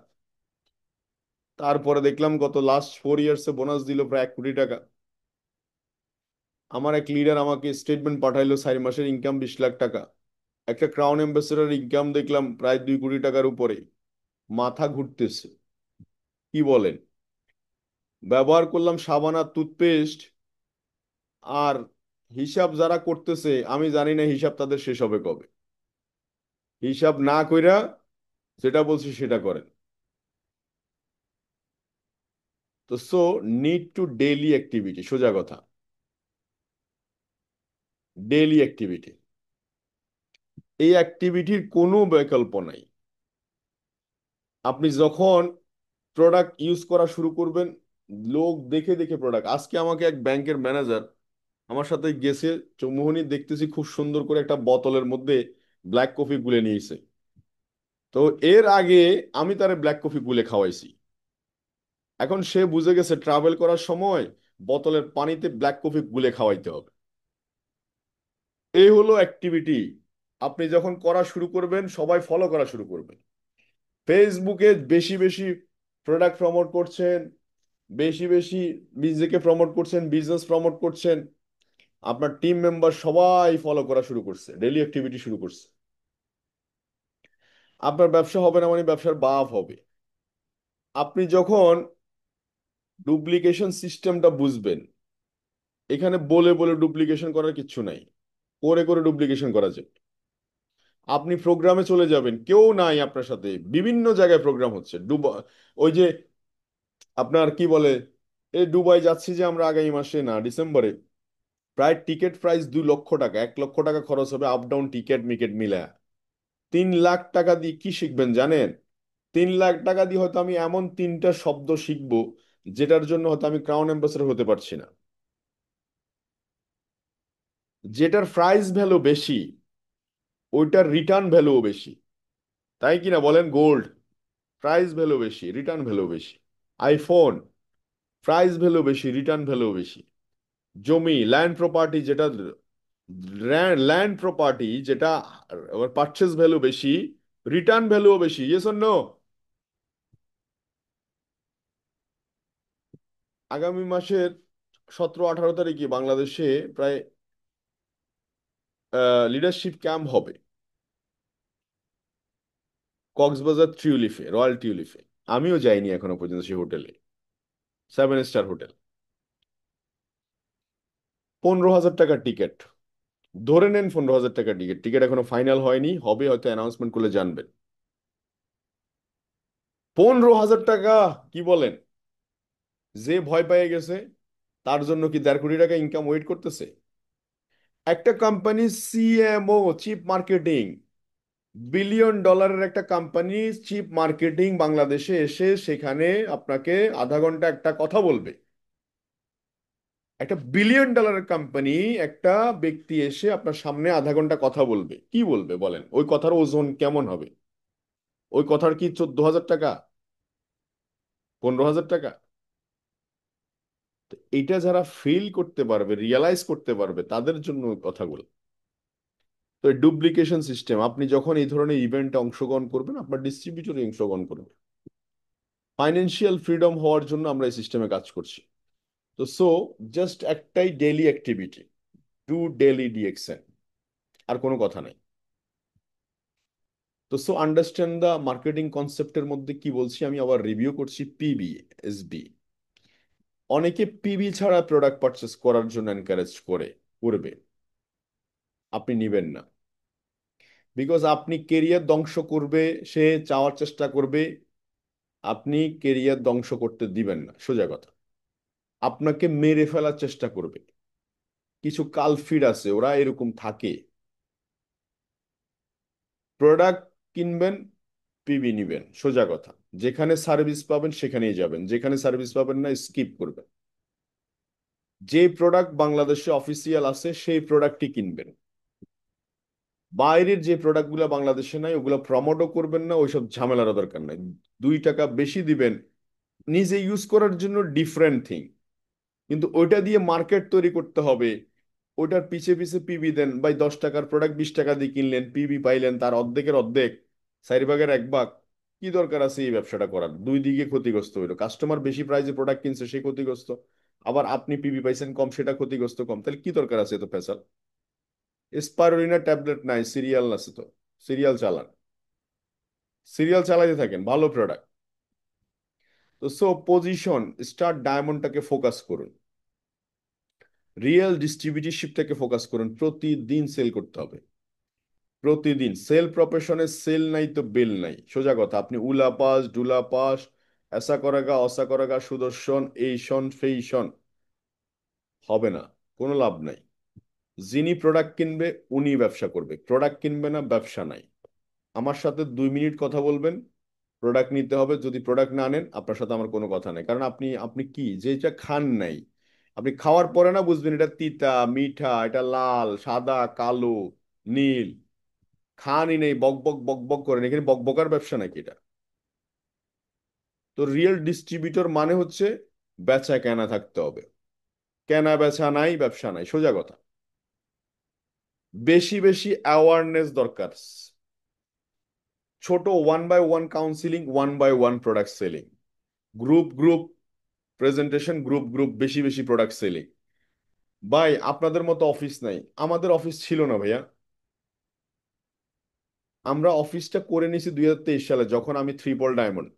তারপরে দেখলাম গত লাস্ট 4 ইয়ার্সে বোনাস দিল প্রায় 1 কোটি টাকা। আমার এক লিডার আমাকে স্টেটমেন্ট পাঠাইলো, 4 মাসের ইনকাম 20 লাখ টাকা। একটা ক্রাউন অ্যাম্বাসেডার ইনকাম দেখলাম প্রায় 2 কোটি টাকার উপরে। মাথা ঘুরতেছে। কি বলেন? ব্যবহার করলাম সাবান আর টুথপেস্ট, আর হিসাব যারা করতেছে আমি জানি না হিসাব তাদের শেষ হবে কবে। হিসাব না কইরা যেটা বলছি সেটা করেন। তো so, need to daily activity, সোজা কথা। ডেইলি অ্যাক্টিভিটি, এই অ্যাক্টিভিটির কোনো বিকল্প নাই। আপনি যখন প্রোডাক্ট ইউজ করা শুরু করবেন, লোক দেখে দেখে প্রোডাক্ট, আজকে আমাকে এক ব্যাংকের ম্যানেজার আমার সাথে গেছে, চৌমুহনী দেখতেছি খুব সুন্দর করে একটা বোতলের মধ্যে ব্ল্যাক কফি গুলে নিয়েছে। তো এর আগে আমি তারে ব্ল্যাক কফি গুলে খাওয়াইছি। এখন সে বুঝে গেছে ট্রাভেল করার সময় বোতলের পানিতে ব্ল্যাক কফি গুলে খাওয়াইতে হবে। এই হলো অ্যাক্টিভিটি। আপনি যখন করা শুরু করবেন সবাই ফলো করা শুরু করবে। ফেসবুকে বেশি বেশি প্রোডাক্ট প্রমোট করছেন, বেশি বেশি নিজেকে প্রমোট করছেন, বিজনেস প্রমোট করছেন, আপনার টিম মেম্বার সবাই ফলো করা শুরু করছে, ডেইলি অ্যাক্টিভিটি শুরু করছে। আপনার ব্যবসা হবে না মানে ব্যবসার বাপ হবে। আপনি যখন ডুপ্লিকেশন সিস্টেমটা বুঝবেন, এখানে বলে বলে ডুপ্লিকেশন করার কিচ্ছু নাই, করে করে ডুপ্লিকেশন করা যায়। আপনি প্রোগ্রামে চলে যাবেন, কেউ নাই আপনার সাথে, বিভিন্ন জায়গায় প্রোগ্রাম হচ্ছে, ওই যে আপনার কি বলে, এই দুবাই যাচ্ছি যে আমরা আগামী মাসে, না ডিসেম্বরে, প্রায় টিকিট প্রাইস 2 লক্ষ টাকা, 1 লক্ষ টাকা খরচ হবে আপ ডাউন টিকিট মিকেট মিলে। 3 লাখ টাকা দিয়ে কি শিখবেন জানেন? 3 লাখ টাকা দিয়ে হয়তো আমি এমন 3টা শব্দ শিখবো যেটার জন্য হয়তো আমি ক্রাউন অ্যাম্বাসেডর হতে পারছি না। যেটার প্রাইস ভ্যালু বেশি, ওইটার রিটার্ন ভ্যালুও বেশি। তাই কিনা বলেন? গোল্ড, প্রাইস ভ্যালু বেশি, রিটার্ন ভ্যালু বেশি। আইফোন, প্রাইস ভ্যালু বেশি, রিটার্ন ভ্যালু বেশি। জমি, ল্যান্ড প্রপার্টি, যেটা ল্যান্ড প্রপার্টি যেটা পারচেস ভ্যালু বেশি, রিটার্ন ভ্যালুও বেশি। Yes or no? আগামী মাসের 17-18 তারিখে বাংলাদেশে প্রায় লিডারশিপ ক্যাম্প হবে, কক্সবাজার টিউলিফে, রয়্যাল টিউলিফে। আমিও যাইনি এখনো পর্যন্ত সেই হোটেলে, 7 স্টার হোটেল। 15,000 টাকার টিকিট, ধরে নেন 15,000 টাকার টিকিট। টিকিট এখনো ফাইনাল হয়নি, হবে হয়তো, অ্যানাউন্সমেন্ট করলে জানবেন। 15,000 টাকা! কি বলেন? যে ভয় পেয়ে গেছে তার জন্য কি 1.5 কোটি টাকা ইনকাম ওয়েট করতেছে? একটা company CMO, chief marketing, $1 billion একটা কোম্পানি চিফ মার্কেটিং বাংলাদেশে এসে সেখানে আপনাকে আধা ঘন্টা একটা কথা বলবে। একটা $1 বিলিয়ন কোম্পানি, একটা ব্যক্তি এসে আপনার সামনে আধা ঘন্টা কথা বলবে, কি বলবে বলেন? ওই কথার ওজন কেমন হবে? ওই কথার কি 14,000 টাকা, 15,000 টাকা? তো এটা যারা ফিল করতে পারবে, রিয়েলাইজ করতে পারবে, তাদের জন্য ওই কথাগুলো। তো ডুপ্লিকেশন সিস্টেম, আপনি যখন এই ধরনের ইভেন্টে অংশগ্রহণ করবেন, আপনার ডিস্ট্রিবিউটরে অংশগ্রহণ করবে। ফাইন্যান্সিয়াল ফ্রিডম হওয়ার জন্য আমরা এই সিস্টেমে কাজ করছি। তো সো জাস্ট একটাই daily activity, do daily DXN, আর কোনো কথা নাই। তো সো আন্ডারস্ট্যান্ড দ্য মার্কেটিং কনসেপ্টের মধ্যে কি বলছি আমি, আবার রিভিউ করছি। পিবি, এসবি, অনেকে পিবি ছাড়া প্রোডাক্ট পারচেস করার জন্য এনকারেজ করবে। আপনি নিবেন না। বিকজ আপনি কেরিয়ার ধ্বংস করবে, সে চাওয়ার চেষ্টা করবে, আপনি কেরিয়ার ধ্বংস করতে দিবেন না, সোজা কথা। আপনাকে মেরে ফেলার চেষ্টা করবে। কিছু কালফিড আছে, ওরা এরকম থাকে। প্রোডাক্ট কিনবেন, পিবি নিবেন, সোজা কথা। যেখানে সার্ভিস পাবেন সেখানেই যাবেন, যেখানে সার্ভিস পাবেন না স্কিপ করবেন। যে প্রোডাক্ট বাংলাদেশে অফিসিয়াল আছে সেই প্রোডাক্টই কিনবেন। বাইরের যে প্রোডাক্টগুলো বাংলাদেশে নাই ওগুলো প্রমোটও করবেন না, ওইসব ঝামেলার দরকার নাই। 2 টাকা বেশি দিবেন নিজে ইউজ করার জন্য, ডিফারেন্ট থিং। কিন্তু ওইটা দিয়ে মার্কেট তৈরি করতে হবে। ওটার পিছে পিছে পিবি দেন ভাই, 10 টাকার প্রোডাক্ট 20 টাকা দিয়ে কিনলেন, পিবি পাইলেন তার অর্ধেকের অর্ধেক, 4 ভাগের 1 ভাগ। কি দরকার আছে এই ব্যবসাটা করার? দুই দিকে ক্ষতিগ্রস্ত হইলো, কাস্টমার বেশি প্রাইসে প্রোডাক্ট কিনছে সে ক্ষতিগ্রস্ত, আবার আপনি পিবি পাইছেন কম, সেটা ক্ষতিগ্রস্ত কম। তাহলে কি দরকার আছে এত পেশাল? স্পারুলিনা ট্যাবলেট নাই, সিরিয়াল আছে তো, সিরিয়াল চালান, সিরিয়াল চালাতে থাকেন, ভালো প্রোডাক্ট। তো সো পজিশন, স্টার ডায়মন্ডটাকে ফোকাস করুন, রিয়েল ডিস্ট্রিবিউটরশিপটাকে ফোকাস করুন। প্রতিদিন সেল করতে হবে, প্রতিদিন। সেল প্রফেশনে সেল নাই তো বেল নাই, সোজা কথা। আপনি উলা পাস, ডুলা পাস, এসা করাগা, অসা করাগা, সুদর্শন, এই শন ফেই শন, হবে না, কোনো লাভ নাই। যিনি প্রোডাক্ট কিনবে উনি ব্যবসা করবে, প্রোডাক্ট কিনবে না, ব্যবসা নাই। আমার সাথে 2 মিনিট কথা বলবেন, প্রোডাক্ট নিতে হবে। যদি প্রোডাক্ট না নেন, আপনার সাথে আমার কোনো কথা নেই। কারণ আপনি আপনি কি যেটা খান নাই, আপনি খাওয়ার পরে না বুঝবেন এটা তিতা, মিঠা, এটা লাল, সাদা, কালো, নীল। খানই নেই, বক বক বক বক করেন, এখানে বক বকার ব্যবসা নাকি এটা? তো রিয়েল ডিস্ট্রিবিউটর মানে হচ্ছে বেচা কেনা থাকতে হবে। কেনা বেচা নাই, ব্যবসা নাই, সোজা কথা। বেশি বেশি অ্যাওয়ারনেস দরকার। ছোট 1 by 1 counselling, 1 by 1 product selling, group group presentation, group group বেশি বেশি প্রোডাক্ট সেলিং। ভাই আপনাদের মতো অফিস নাই, আমাদের অফিস ছিল না ভাইয়া। আমরা অফিসটা করে নিছি 2023 সালে, যখন আমি 3 বল ডায়মন্ড,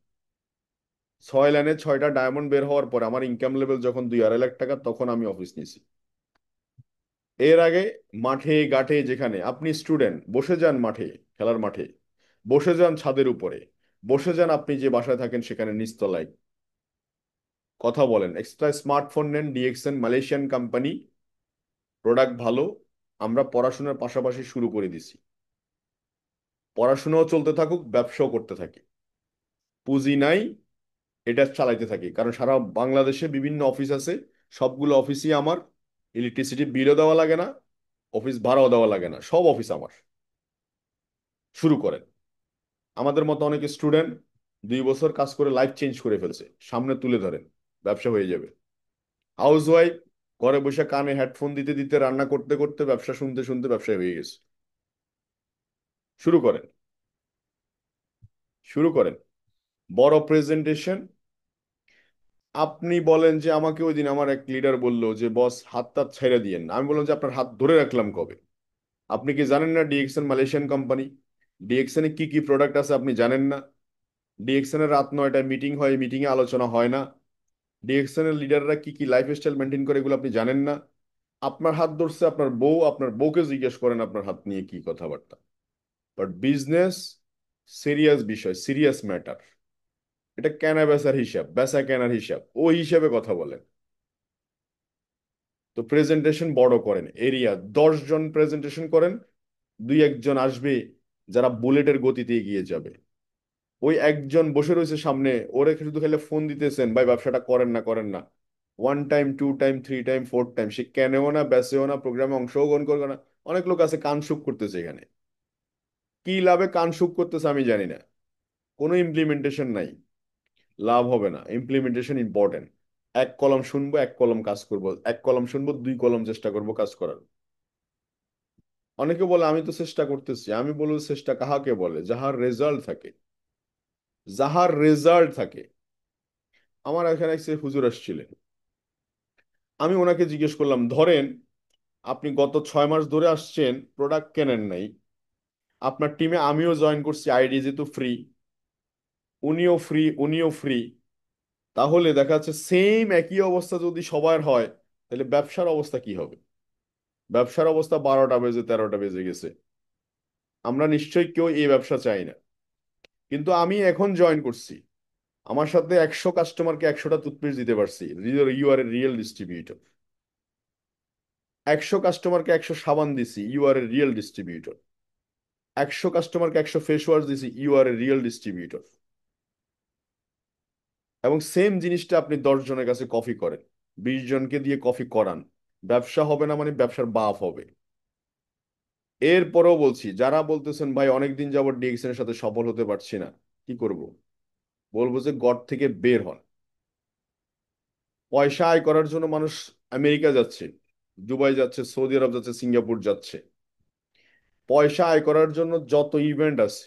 6 লাইনে 6টা ডায়মন্ড বের হওয়ার পর আমার ইনকাম লেভেল যখন 2-2.5 লাখ টাকা, তখন আমি অফিস নিছি। এর আগে মাঠে ঘাটে, যেখানে আপনি স্টুডেন্ট, বসে যান মাঠে, খেলার মাঠে, বসে যান ছাদের উপরে, বসে যান আপনি যে বাসায় থাকেন সেখানে নিচতলায়, কথা বলেন, এক্সট্রা স্মার্টফোন নেন, ডিএক্সএন মালয়েশিয়ান কোম্পানি, প্রোডাক্ট ভালো। আমরা পড়াশোনার পাশাপাশি শুরু করে দিছি, পড়াশোনাও চলতে থাকুক, ব্যবসাও করতে থাকি। পুঁজি নাই, এটা চালাইতে থাকি। কারণ সারা বাংলাদেশে বিভিন্ন অফিস আছে, সবগুলো অফিসই আমার। ইলেকট্রিসিটি বিলও দেওয়া লাগে না, অফিস ভাড়াও দেওয়া লাগে না, সব অফিস আমার। শুরু করেন। আমাদের মতো অনেক স্টুডেন্ট 2 বছর কাজ করে লাইফ চেঞ্জ করে ফেলছে, সামনে তুলে ধরেন, ব্যবসা হয়ে যাবে। হাউস ওয়াইফ, ঘরে বসে কানে হেডফোন দিতে দিতে, রান্না করতে করতে, ব্যবসা শুনতে শুনতে ব্যবসায় হয়ে গেছে। শুরু করেন, শুরু করেন। বড় প্রেজেন্টেশন। আপনি বলেন যে আমাকে ওই দিন আমার এক লিডার বলল যে বস হাত টাত ছেড়ে দিয়েন, আমি বললাম যে আপনার হাত ধরে রাখলাম কবে? আপনি কি জানেন না ডিএক্সএন মালয়েশিয়ান কোম্পানি? ডিএক্সএন এ কি কি প্রোডাক্ট আছে আপনি জানেন না? ডিএক্সএন এর রাত 9টায় মিটিং হয়, মিটিং এ আলোচনা হয় না? ডিএক্সএন এর লিডাররা কি কি লাইফস্টাইল মেনটেন করে এগুলো আপনি জানেন না? আপনার হাত ধরছে আপনার বউ, আপনার বউকে জিজ্ঞেস করেন আপনার হাত নিয়ে কি কথাবার্তা। বাট বিজনেস সিরিয়াস বিষয়, সিরিয়াস ম্যাটার। এটা কেনা বেচার হিসাব, বেচা কেনার হিসাব, ওই হিসাবে কথা বলেন। তো প্রেজেন্টেশন বড় করেন, এরিয়া 10 জন প্রেজেন্টেশন করেন, 2-1 জন আসবে যারা বুলেটের গতিতে এগিয়ে যাবে। ওই একজন বসে রয়েছে সামনে, ওরে শুধু খেলে ফোন দিতেছেন ভাই ব্যবসাটা করেন না করেন না, 1 টাইম 2 টাইম 3 টাইম 4 টাইম, সে কেনেও না, বেচেও না, প্রোগ্রামে অংশগ্রহণ করবে না। অনেক লোক আছে কান সুখ করতেছে এখানে, কি লাভে কান সুখ করতেছে আমি জানি না। কোনো ইমপ্লিমেন্টেশন নাই, লাভ হবে না। Implementation important. এক কলম শুনবো, এক কলম কাজ করব, এক কলম শুনবো, দুই কলম চেষ্টা করব কাজ করার। অনেকে বলে আমি তো চেষ্টা করতেছি, আমি বলবো চেষ্টা কাহাকে বলে? যাহার রেজাল্ট থাকে, যাহার রেজাল্ট থাকে। আমার এখানে এক হুজুর আসছিলেন, আমি ওনাকে জিজ্ঞেস করলাম, ধরেন আপনি গত 6 মাস ধরে আসছেন, প্রোডাক্ট কেনেন নাই, আপনার টিমে আমিও জয়েন করছি, আইডি যেহেতু ফ্রি, উনিও ফ্রি, উনিও ফ্রি, তাহলে দেখা যাচ্ছে সেম একই অবস্থা যদি সবার হয়, তাহলে ব্যবসার অবস্থা কি হবে? ব্যবসার অবস্থা 12টা বেজে 13টা বেজে গেছে। আমরা নিশ্চয়ই কেউ এই ব্যবসা চাই না। কিন্তু আমি এখন জয়েন করছি, আমার সাথে 100 কাস্টমারকে 100টা টুথপেস্ট দিতে পারছি। You are a real distributor. 100 কাস্টমারকে 100 সাবান দিছি, you are a real distributor. 100 কাস্টমারকে 100 ফেস ওয়াশ দিছি, you are a real distributor. এবং সেম জিনিসটা আপনি 10 জনের কাছে কফি করেন, 20 জনকে দিয়ে কফি করান, ব্যবসা হবে না মানে ব্যবসার বাপ হবে। এরপরেও বলছি, যারা বলতেছেন ভাই অনেকদিন যাবত ডিএক্সএন এর সাথে সফল হতে পারছি না, কি করব? বলবো যে গড থেকে বের হন। পয়সা আয় করার জন্য মানুষ আমেরিকা যাচ্ছে, দুবাই যাচ্ছে, সৌদি আরব যাচ্ছে, সিঙ্গাপুর যাচ্ছে। পয়সা আয় করার জন্য যত ইভেন্ট আছে,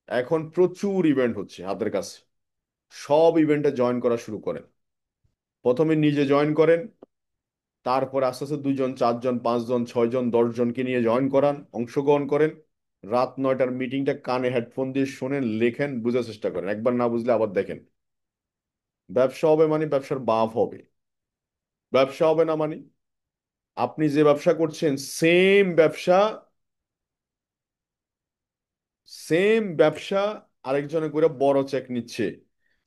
এখন প্রচুর ইভেন্ট হচ্ছে হাতের কাছে, সব ইভেন্টে জয়েন করা শুরু করেন। প্রথমে নিজে জয়েন করেন, তারপর আস্তে আস্তে 2 জন, 4 জন, 5 জন, 6 জন, 10 জনকে নিয়ে জয়েন করান, অংশগ্রহণ করেন। রাত 9টার মিটিংটা কানে হেডফোন দিয়ে শোনেন, লেখেন, বোঝার চেষ্টা করেন, একবার না বুঝলে আবার দেখেন। ব্যবসা হবে মানে ব্যবসার বাপ হবে। ব্যবসা হবে না মানে আপনি যে ব্যবসা করছেন সেম ব্যবসা, সেম ব্যবসা আরেকজনে করে বড় চেক নিচ্ছে,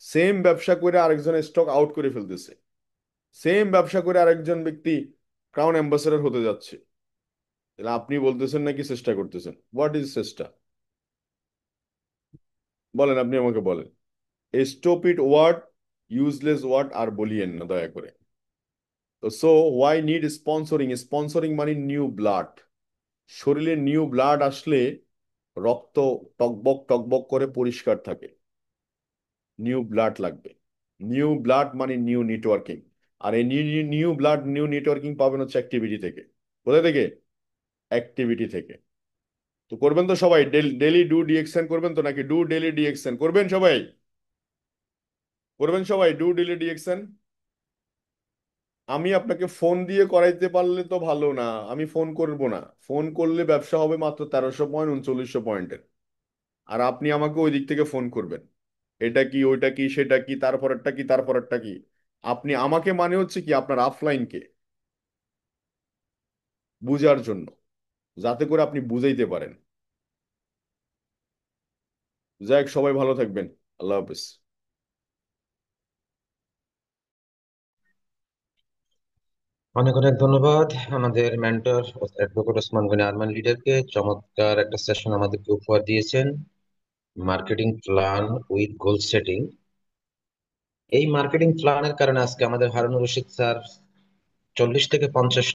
সেম ব্যবসা করে আরেকজনের স্টক আউট করে ফেলতেছে, সেম ব্যবসা করে আরেকজন ব্যক্তি ক্রাউন অ্যাম্বাসেডর হতে যাচ্ছে। তাহলে আপনি বলতেছেন নাকি চেষ্টা করতেছেন? হোয়াট ইজ চেষ্টা? বলেন, আপনি আমাকে বলেন। Stop it word, useless word আর বলিয়েন না দয়া করে। তো so why need sponsoring? Sponsoring মানে নিউ ব্লাড। শরীরে নিউ ব্লাড আসলে রক্ত টকবক টকবক করে পরিষ্কার থাকে। নিউ ব্লাড লাগবে। নিউ ব্লাড মানে নিউ নেটওয়ার্কিং। আর এই new new blood, new networking পাবেন হচ্ছে অ্যাক্টিভিটি থেকে। কোথায় থেকে? অ্যাক্টিভিটি থেকে। তো করবেন তো সবাই? ডেলি ডু ডিএক্সএন করবেন তো, নাকি ডু ডেলি ডিএক্সএন করবেন সবাই? করবেন সবাই ডু ডেলি ডিএক্সএন? আমি আপনাকে ফোন দিয়ে করাইতে পারলে তো ভালো না, আমি ফোন করব না। ফোন করলে ব্যবসা হবে মাত্র 1300 পয়েন্ট, 3900 পয়েন্টের। আর আপনি আমাকে ওই দিক থেকে ফোন করবেন, এটা কি, ওইটা কি, সেটা কি, তারপরেরটা কি, তারপরেরটা কি। আপনি আমাকে মানে হচ্ছে কি আপনার আফলাইনকে বুঝার জন্য, যাতে করে আপনি বুঝাইতে পারেন। যাই হোক, সবাই ভালো থাকবেন। আল্লাহ হাফেজ। অনেক অনেক ধন্যবাদ আমাদের মেন্টর অ্যাডভোকেট ওসমান গনি আরমান লিডারকে। চমৎকার একটা সেশন আমাদেরকে উপহার দিয়েছেন, marketing plan with goal setting. এই মার্কেটিং প্ল্যানের কারণে আজকে আমাদের হারুনুর রশিদ স্যার 40 থেকে 50